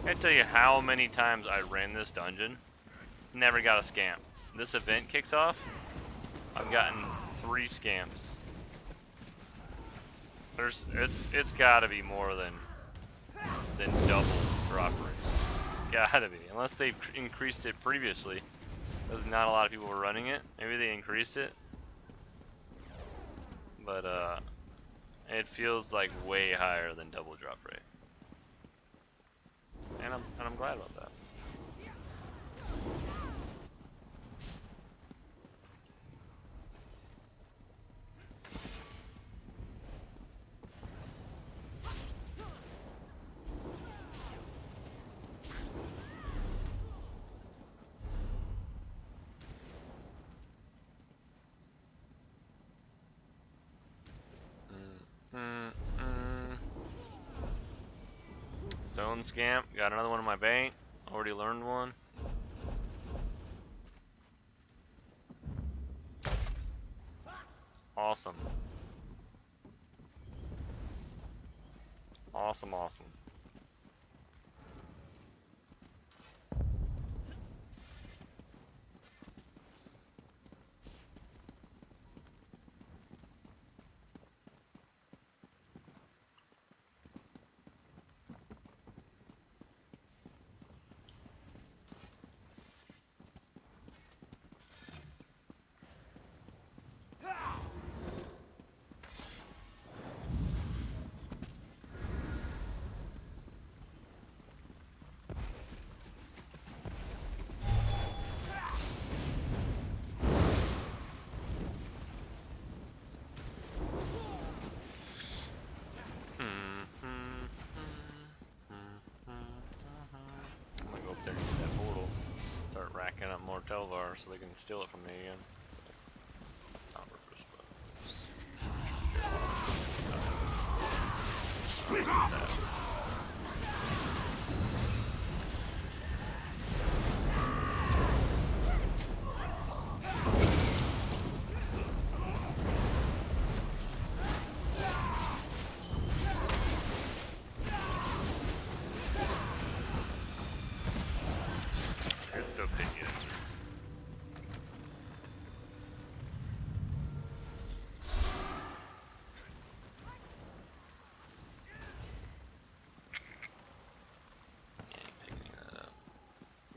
I can't tell you how many times I ran this dungeon. Never got a scamp. This event kicks off. I've gotten 3 scamps. It's gotta be more than double drop rate. It's gotta be. Unless they've increased it previously. Because not a lot of people were running it. Maybe they increased it. But it feels like way higher than double drop rate. And I'm glad about that. Zone Scamp, got another one in my bank. Already learned one. Awesome. Awesome, awesome. Racking up more Telvar so they can steal it from me again. Not purpose, but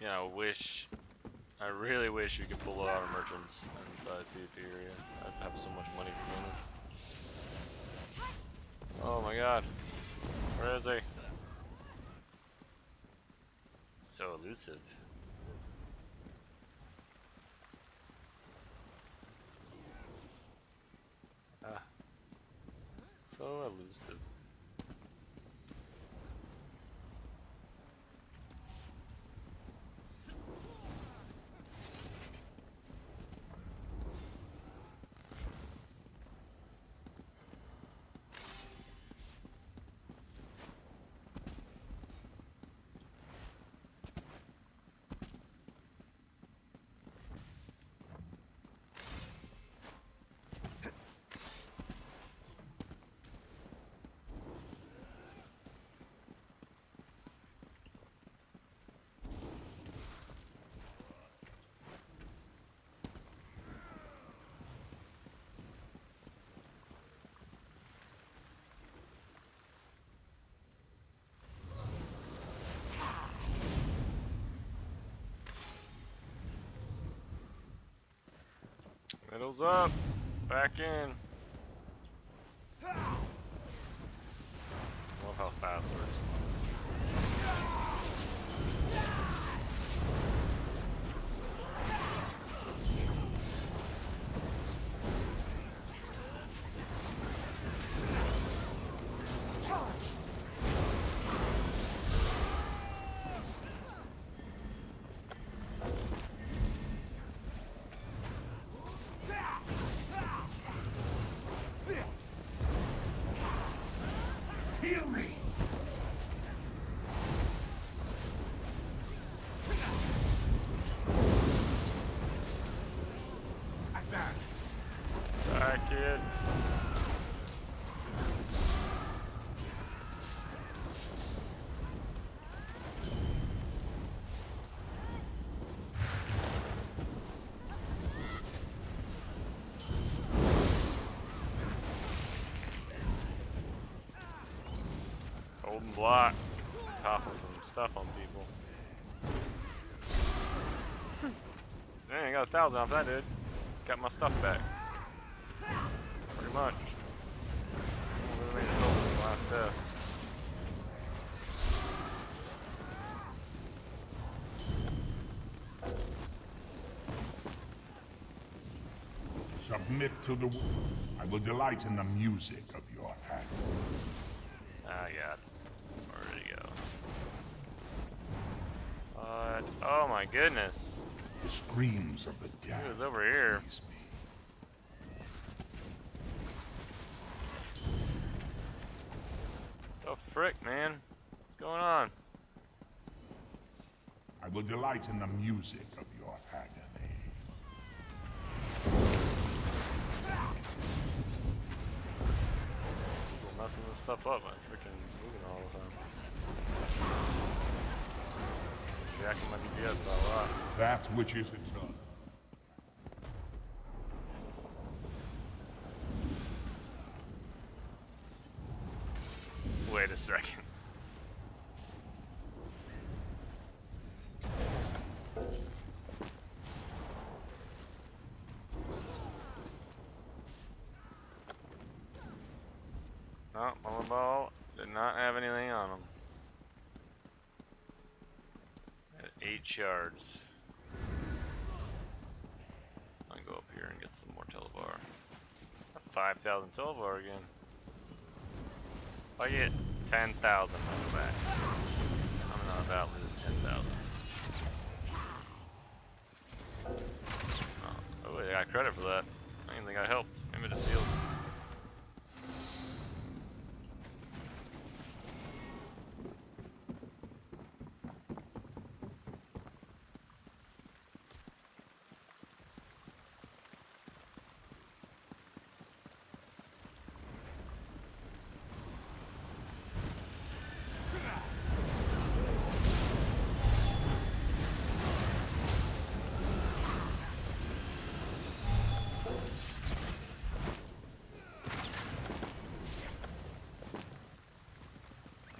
yeah, I really wish you could pull a lot of merchants inside PvP area. I'd have so much money for doing this. Oh my god. Where is he? So elusive. Ah. So elusive. Middle's up. Back in. Love how fast it is. Heal me! Attack! Attack, kid. Golden block. Tossing some stuff on people. Dang, I got 1,000 off that, dude. Got my stuff back. Pretty much. Literally just stole the last death. Submit to the... I will delight in the music of your hand. Ah, God. Where'd he go? What? Oh my goodness. The screams of the dead. He was over here. please me. Oh, frick, man. What's going on? I will delight in the music of your agony. People messing this stuff up. I'm freaking moving all the time. Jacking my DPS by a lot. That which is eternal. Wait a second. No, Molag did not have anything on him. At 8 shards. I can go up here and get some more Telvar. 5,000 Telvar again. If I get 10,000 on the back, I'm not about losing 10,000. Oh, I got credit for that. I didn't think I helped. Maybe it just healed.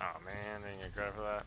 Oh man, didn't get credit for that.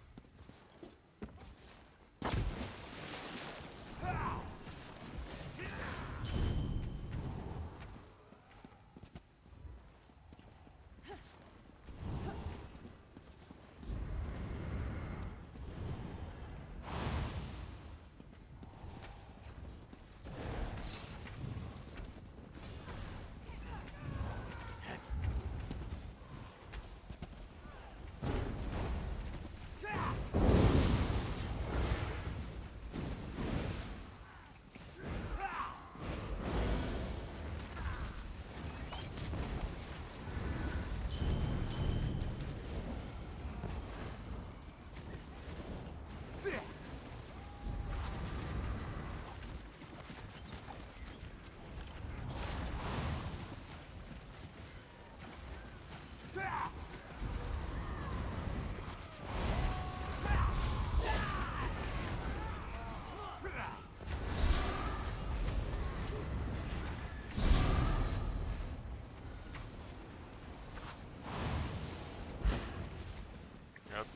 Got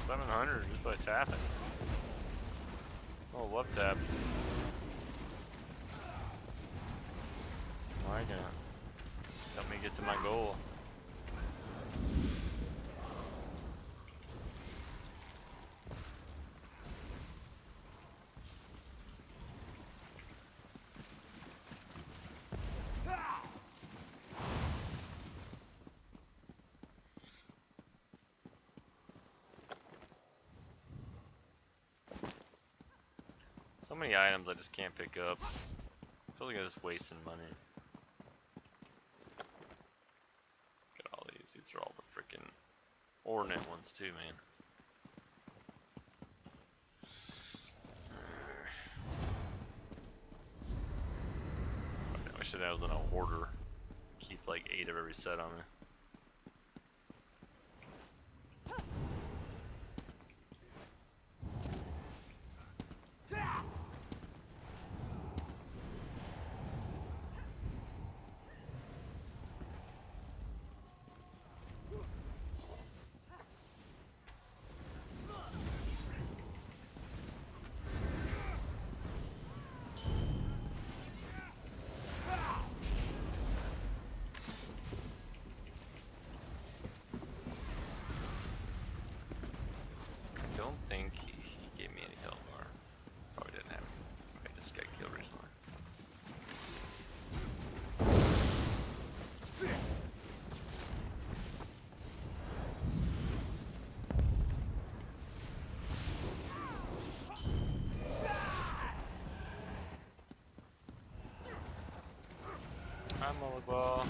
700 just by tapping. Oh, love taps. not gonna help me get to my goal. So many items I just can't pick up. I feel like I'm just wasting money. Look at all these. These are all the freaking ornate ones too, man. I wish that I was in a hoarder. Keep like 8 of every set on me. I don't think he gave me any Telvar. Probably didn't have. I just got killed recently. I'm Molag Ball.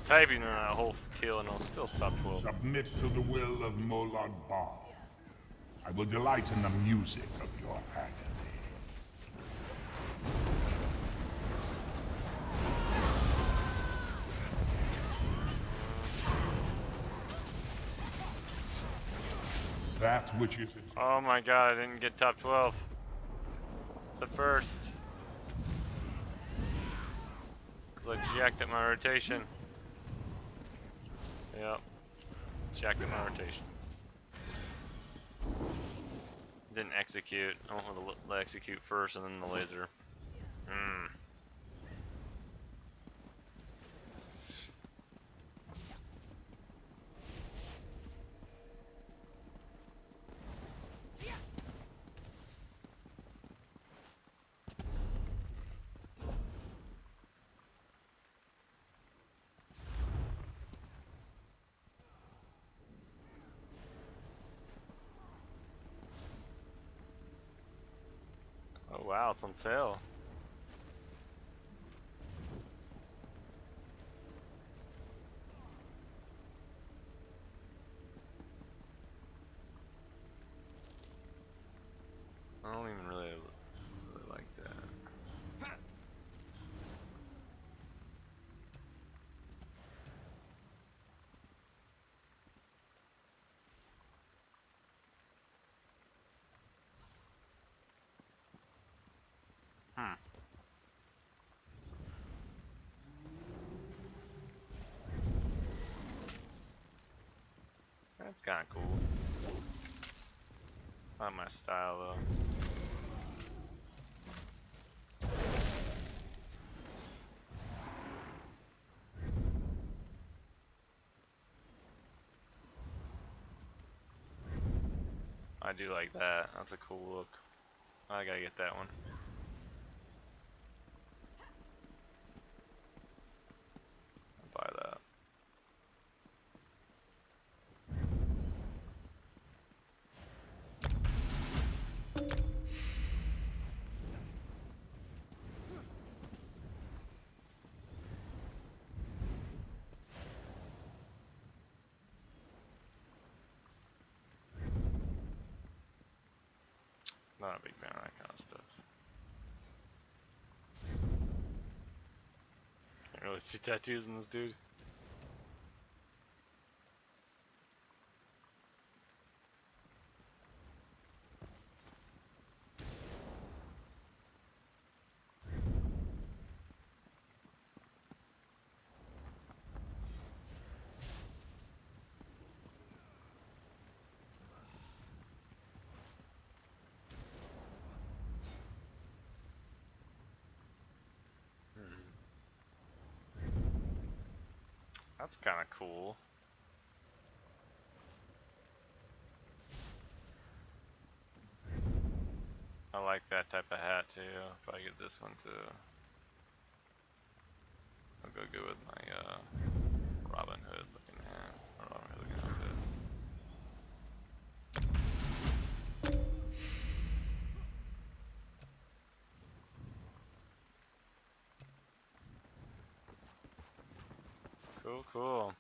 Typing in that whole kill and I was still top 12. Submit to the will of Molag Bal. I will delight in the music of your agony. That which is Oh my god, I didn't get top 12. It's a first. Cause I jacked at my rotation. Yep. Jacked at my rotation. Didn't execute. I went with the execute first and then the laser. wow, it's on sale. I don't even really like that. Hmm. That's kind of cool. Not my style though. I do like that. That's a cool look. I gotta get that one. I'll buy that. Not a big fan of that kind of stuff. Can't really see tattoos in this dude. That's kind of cool. I like that type of hat too. If I get this one too, I'll go good with my Robin Hood looking hat. Or Robin Hood looking outfit. Cool, cool.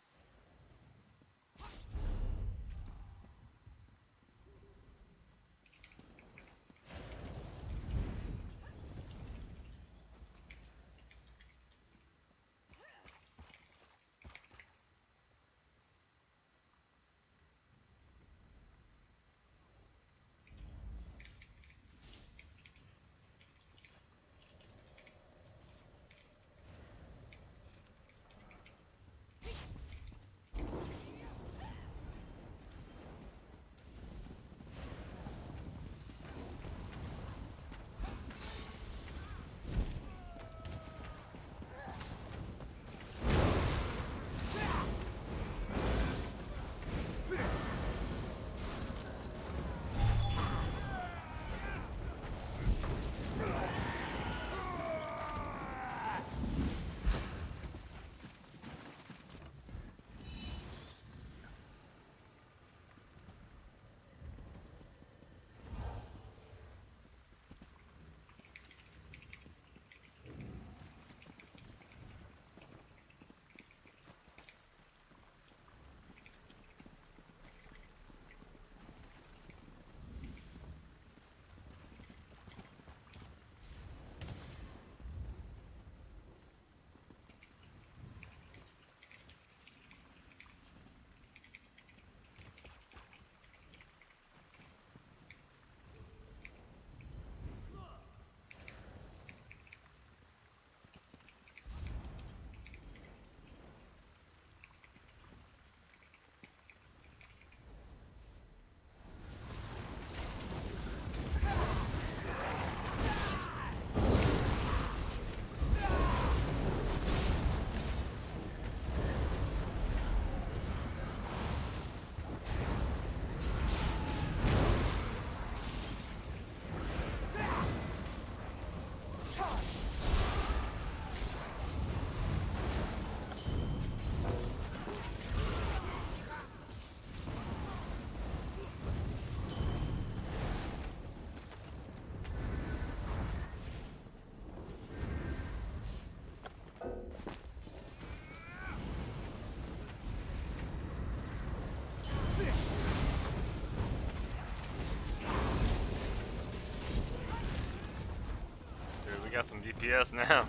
got some DPS now.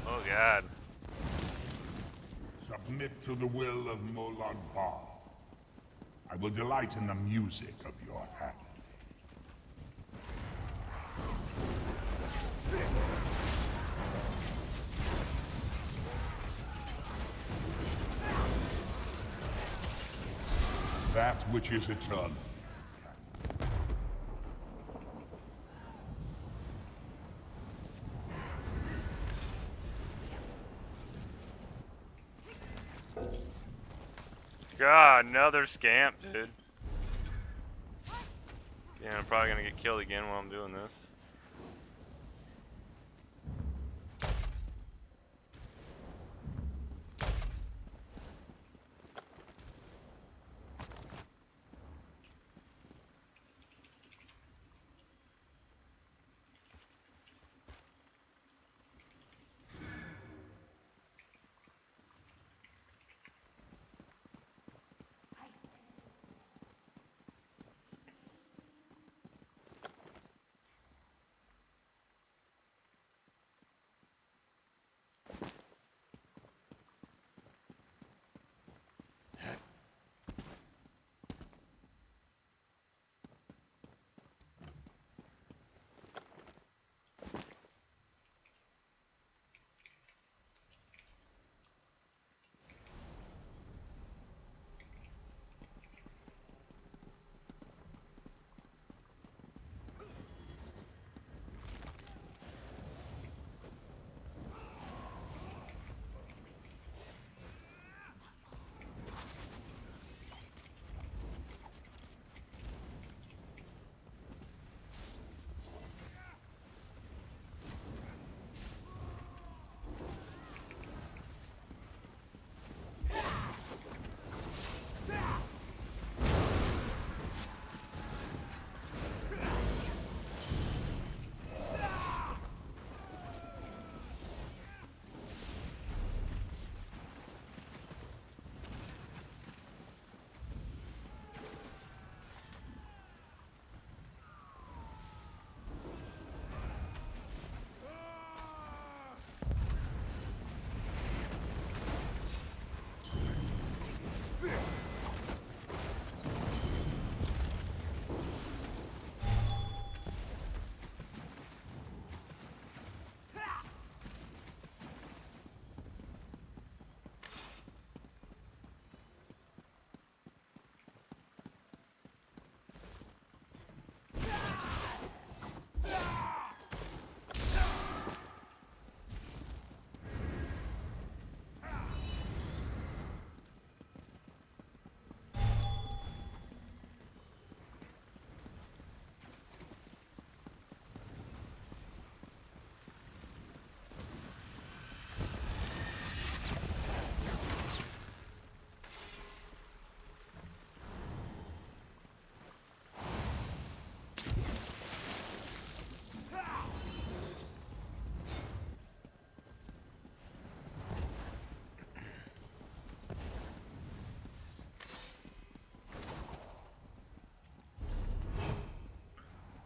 Oh god. Submit to the will of Molag Bal. I will delight in the music of your agony. That which is eternal. God, another scamp, dude. Yeah, I'm probably gonna get killed again while I'm doing this.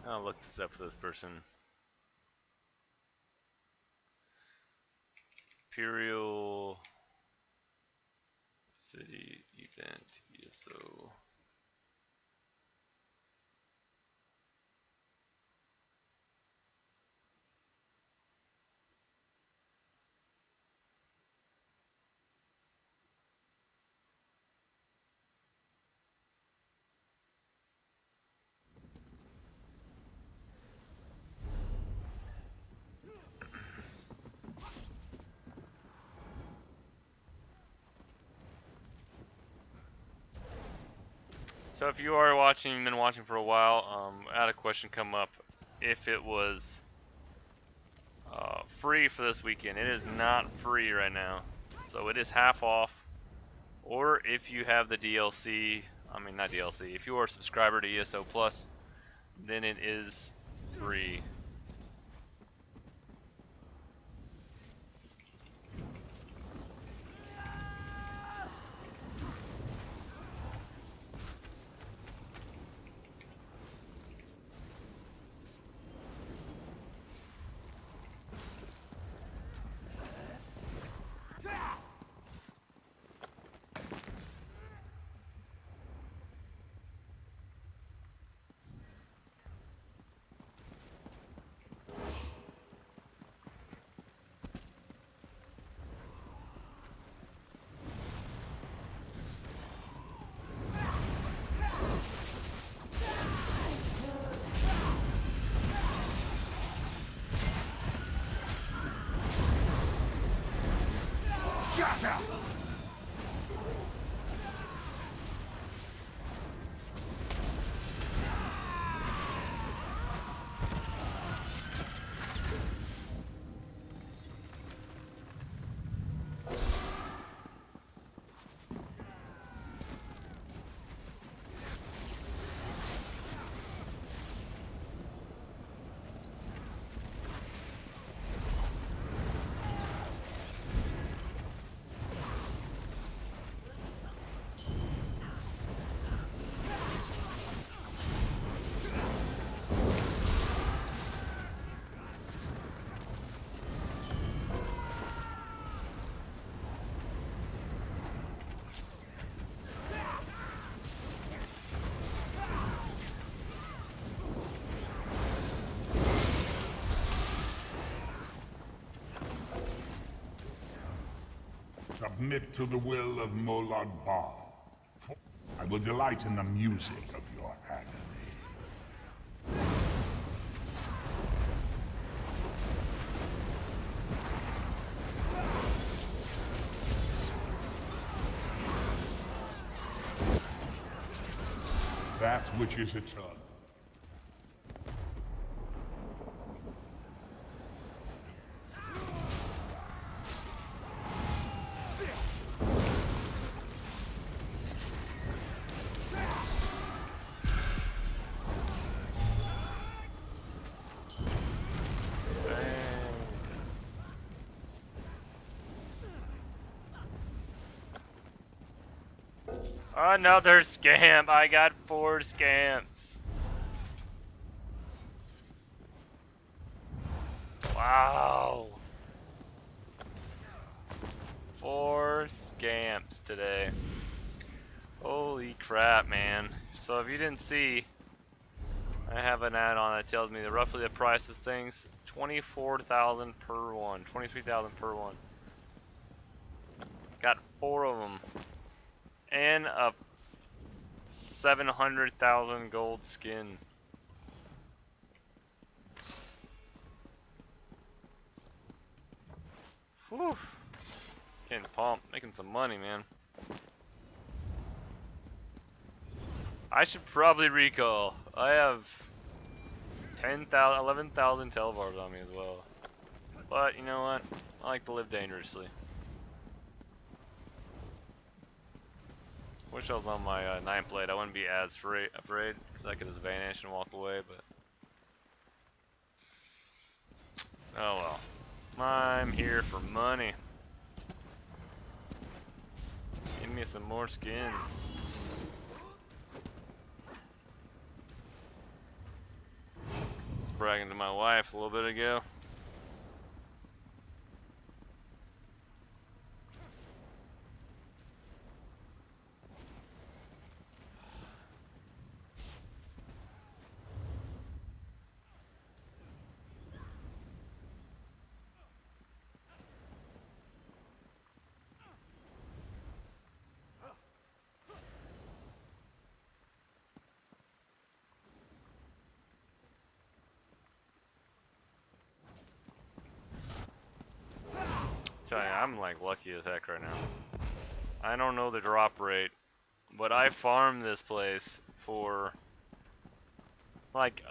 I'll look this up for this person. Imperial City Event ESO. So if you are watching, been watching for a while, I had a question come up. If it was free for this weekend, it is not free right now. So it is half off. Or if you have the DLC, I mean not DLC, if you are a subscriber to ESO Plus, then it is free. Submit to the will of Molag Bal. I will delight in the music of your agony. That which is eternal. Another scamp. I got 4 scamps. Wow. 4 scamps today. Holy crap, man. So if you didn't see, I have an add-on that tells me roughly the price of things. 24,000 per one. 23,000 per one. Got 4 of them. And a 700,000 gold skin. Whew. Getting pumped, making some money, man. I should probably recall. I have 10,000, 11,000 Telvars on me as well. But you know what? I like to live dangerously. Wish I was on my 9th blade. I wouldn't be as afraid because I could just vanish and walk away. But oh well. I'm here for money. Give me some more skins. I was bragging to my wife a little bit ago. Tell you, I'm like lucky as heck right now. I don't know the drop rate, but I farmed this place for like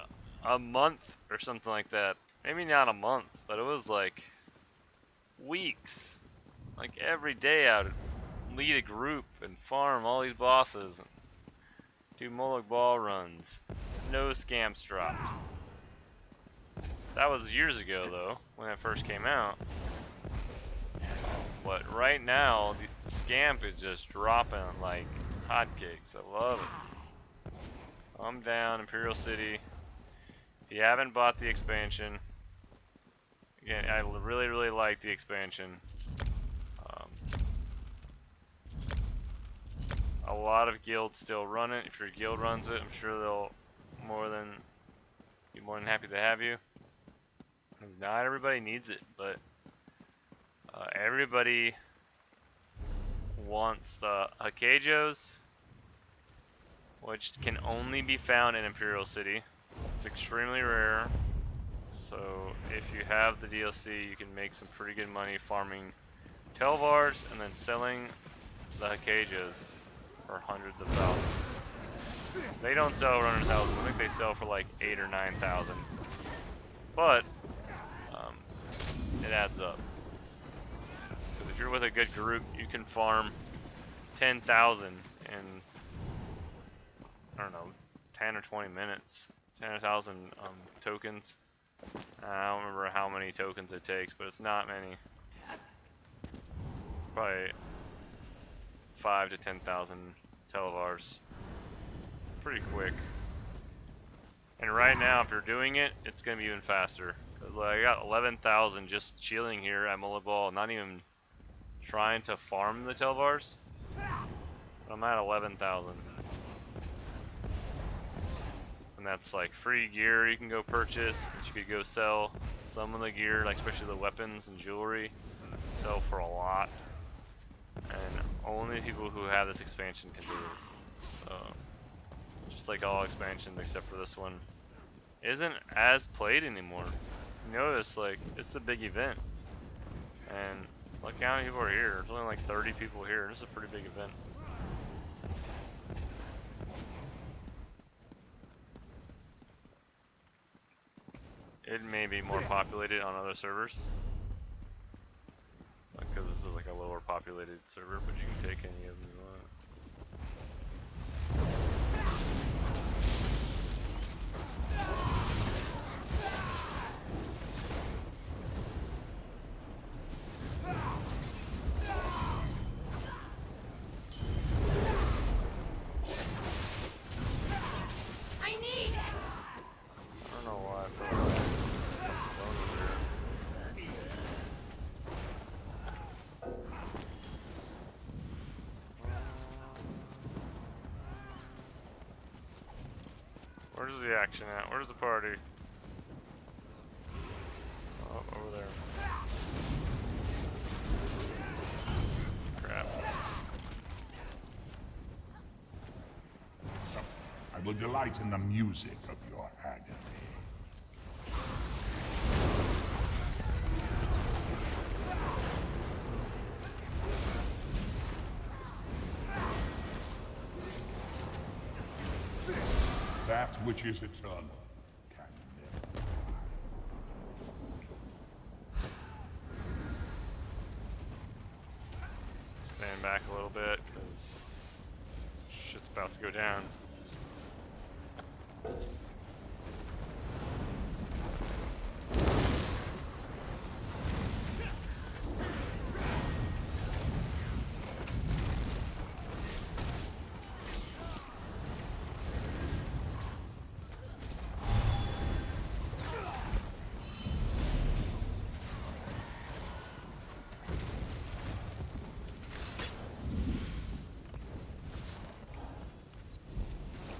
a month or something like that. Maybe not a month, but it was like weeks. Like every day I would lead a group and farm all these bosses and do Molag Bal runs. No scamps dropped. That was years ago though, when it first came out. But right now, the Scamp is just dropping like hotcakes. I love it. I'm down, Imperial City. If you haven't bought the expansion, again, I really like the expansion. A lot of guilds still run it. If your guild runs it, I'm sure they'll be more than happy to have you. 'Cause not everybody needs it, but everybody wants the hakeijos, which can only be found in Imperial City. It's extremely rare, so if you have the DLC, you can make some pretty good money farming Telvars and then selling the hakeijos for hundreds of thousands. They don't sell for 100,000. I think they sell for like 8 or 9,000. But it adds up. Because if you're with a good group, you can farm 10,000 in, I don't know, 10 or 20 minutes. 10,000 tokens. I don't remember how many tokens it takes, but it's not many. It's probably 5 to 10,000 televars. It's pretty quick. And right now, if you're doing it, it's gonna be even faster. Cause I got 11,000 just chilling here at Molag Bal, not even trying to farm the telvars. I'm at 11,000. And that's like free gear you can go purchase, that you could go sell. Some of the gear, like especially the weapons and jewelry, sell for a lot. And only people who have this expansion can do this. So, just like all expansions except for this one, isn't as played anymore. You notice, like, it's a big event. And look how many people are here. There's only like 30 people here. This is a pretty big event. It may be more populated on other servers. Because this is like a lower populated server, but you can take any of them you want. Where's the action at? Where's the party? Oh, over there. Crap. I will delight in the music of your agony. That which is eternal can never. Stand back a little bit, because shit's about to go down.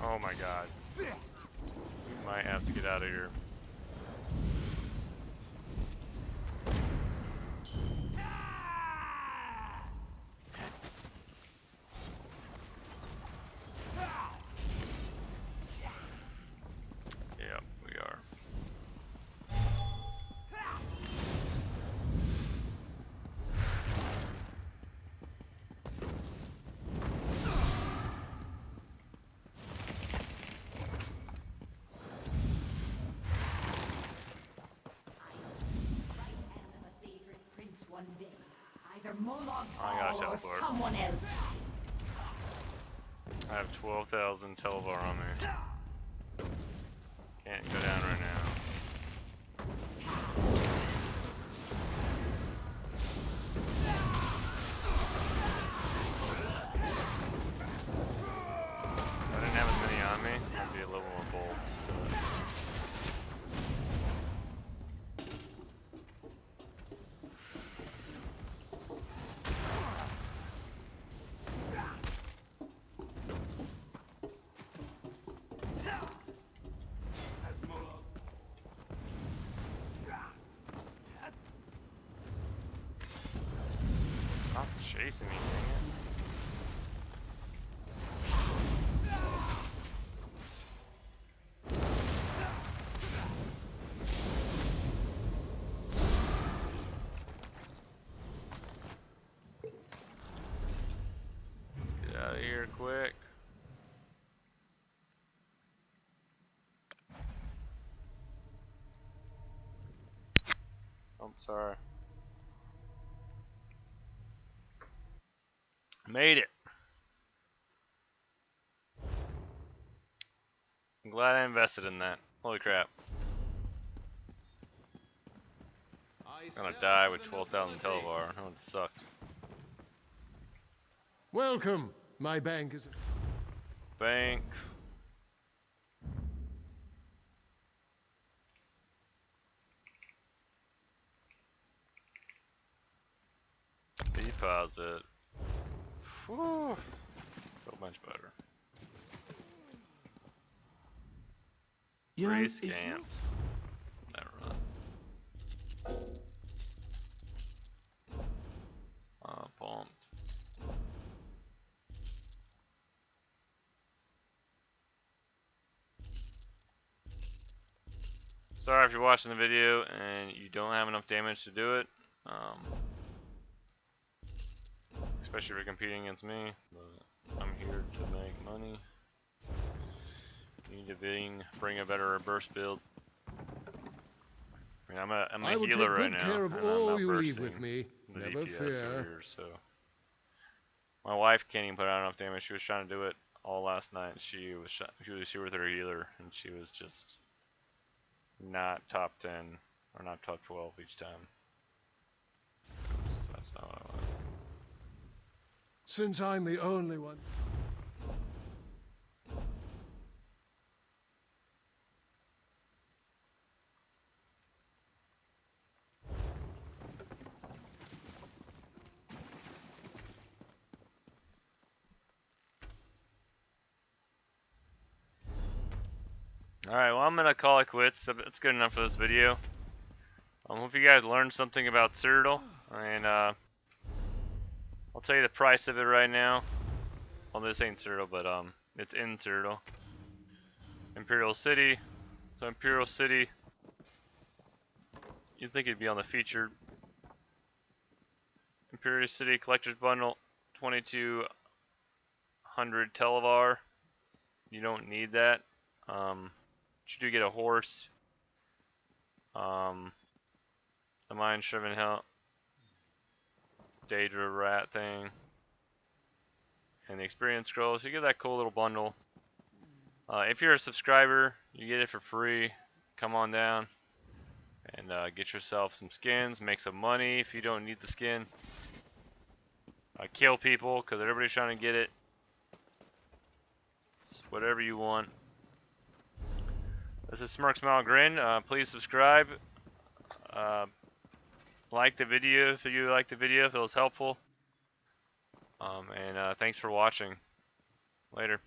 Oh my god. We might have to get out of here. Yep, we are. One day, either Molag I got Bal or Telvar. someone else. I have 12,000 Telvar on me. Can't go down right now. If I didn't have as many on me, I'd be a little more bold. Stop chasing me, dang it. Sorry. Made it. I'm glad I invested in that. Holy crap. I'm gonna die with 12,000 Telvar. That would sucked. Welcome. My bank is. Bank. Deposit. Whew. So much better. Free scamps. Never mind. Pumped. Sorry if you're watching the video and you don't have enough damage to do it. Especially if you're competing against me. But I'm here to make money. You need to bring a better burst build. I mean, I'm a I will healer take right good now. care of and I'm all not you leave bursting with me. the Never DPS fear. over here, so my wife can't even put out enough damage. She was trying to do it all last night. She was with her healer, and she was just not top 10 or not top 12 each time. Oops, that's not what I want. Since I'm the only one. Alright, well, I'm gonna call it quits. That's good enough for this video. I hope you guys learned something about Cyrodiil, and I'll tell you the price of it right now. Well, this ain't Cyrodiil, but it's in Cyrodiil. Imperial City. So Imperial City, you'd think it'd be on the featured. Imperial City Collector's Bundle, 2200 Telvar. You don't need that. You do get a horse. The Mind-Shriven Hell, Daedra Rat thing, and the experience scrolls. You get that cool little bundle. If you're a subscriber, you get it for free. Come on down and get yourself some skins. Make some money if you don't need the skin. Kill people because everybody's trying to get it. It's whatever you want. This is Smirksmilegrin. Please subscribe. Like the video if you liked the video, if it was helpful. And thanks for watching. Later.